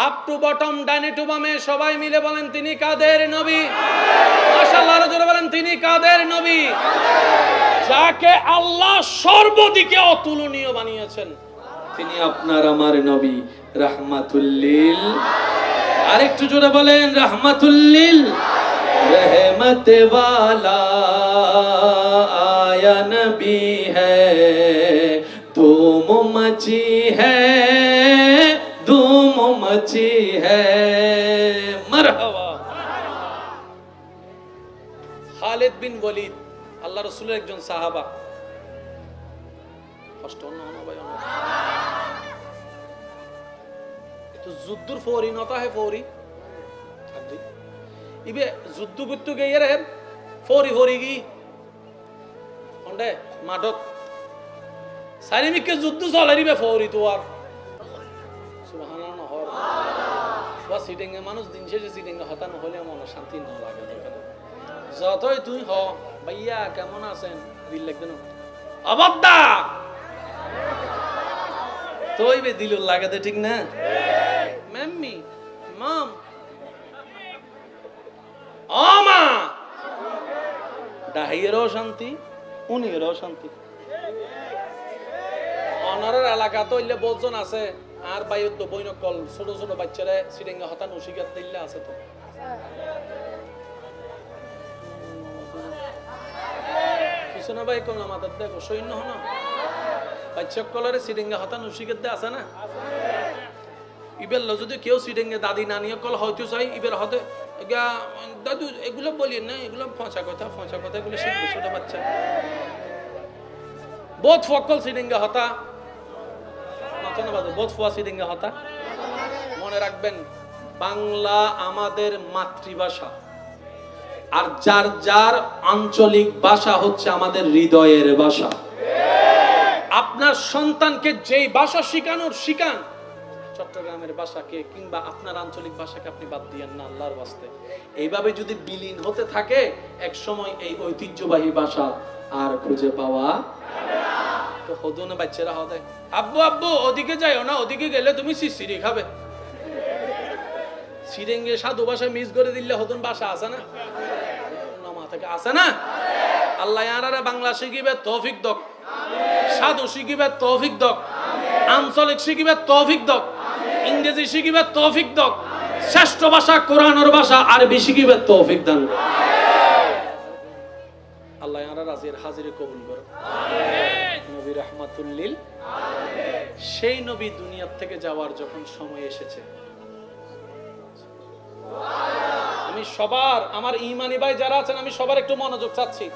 আপ টু বটম, ডাইনে টু বামে, সবাই মিলে বলেন তিনি কাদের নবী? মাশাআল্লাহ, আরো জোরে বলেন তিনি কাদের নবী? যাকে আল্লাহ সর্বদিকে অতুলনীয় বানিয়েছেন, তিনি আপনার আমার নবী রাহমাতুল লিল। আরেকটু জোরে বলেন রাহমাতুল লিল। रहमत वाला आया नबी है, धूम मची है, धूम मची है। मरहबा। খালিদ বিন ওয়ালিদ আল্লাহ রাসূলের একজন সাহাবা। কষ্ট না ভাই, তো যুদ্ধর ফৌরি নতা হে ফৌরি ইবে যুদ্ধ করতে গিয়ে রে ফৌরি ফৌরি গি ওন্ডে মাঠত সারিমিকে যুদ্ধ চলে রিবে ফৌরি তো আর সুবহানাল্লাহ হর বা সিটিংয়ে মানুষ দিন শেষে সিটিংয়ে হতা না হলে মন শান্তি না লাগে। যতই তুই হ ভাইয়া কেমন আছেন দিল লাগবে না অবদ্দা তোই বে দিল লাগাতে, ঠিক না? ম্যাম্মি মাম আমা ডাহিয়েরও শান্তি, উনিয়েরও শান্তি। অনারের এলাকা তো ইল্লে বহুজন আছে, আর বাইর তো বইন কল ছোট ছোট বাচ্চারা সিটিংয়ে হতা নসিকাত দিল্লা আছে তো কিছু না ভাই করলাম আমাদের দেখো সৈন্য হন বাচ্চা কলারে সিটিংয়ে হতা নসিকাত দে আছে না। ইবের যদি কেউ সিটিংয়ে দাদি নানি কল হয়তো চাই ইবের হতে দাদু এগুলো বলি না, এগুলো ফঁচা কথা এগুলো শিখবে ছোট বাচ্চা। বোধ ফকল সিটিংয়ে হতা বোধ ফুয়া সিটিংয়ে হতা। মনে রাখবেন বাংলা আমাদের মাতৃভাষা, আর যার যার আঞ্চলিক ভাষা হচ্ছে আমাদের হৃদয়ের ভাষা। আপনার সন্তানকে যেই ভাষা শিখান, চট্টগ্রামের ভাষাকে কিংবা আপনার আঞ্চলিক ভাষাকে আপনি বাদ দিয়েন না আল্লাহর ওয়াস্তে। এইভাবে যদি বিলীন হতে থাকে এক সময় এই ঐতিহ্যবাহী ভাষা আর খুঁজে পাওয়া তো হদুনে বাচ্চারা হতে আব্বু আব্বু ওদিকে যাইও না, ওদিকে গেলে তুমি সিসিরি খাবে। সিরেঙ্গে সাধু ভাষা মিস করে দিলে হদুন ভাষা আছে না, থেকে আছে না। আল্লাহ ইয়ারারে বাংলা শিখিবে তৌফিক দক, সাধু শিখিবে তৌফিক দক, আঞ্চলিক শিখিবে তৌফিক দক, ইংরেজি শিখিবে তৌফিক দক, শ্রেষ্ঠ ভাষা কোরআনের ভাষা আরবি শিখিবে তৌফিক দান। আল্লাহ ইয়ারা রাজির হাজিরে কবুল করো। নবী রাহমাতুল লিল, সেই নবী দুনিয়া থেকে যাওয়ার যখন সময় এসেছে, আমি সবার আমার ঈমানি ভাই যারা আছেন আমি সবার একটু মনোযোগ চাচ্ছি।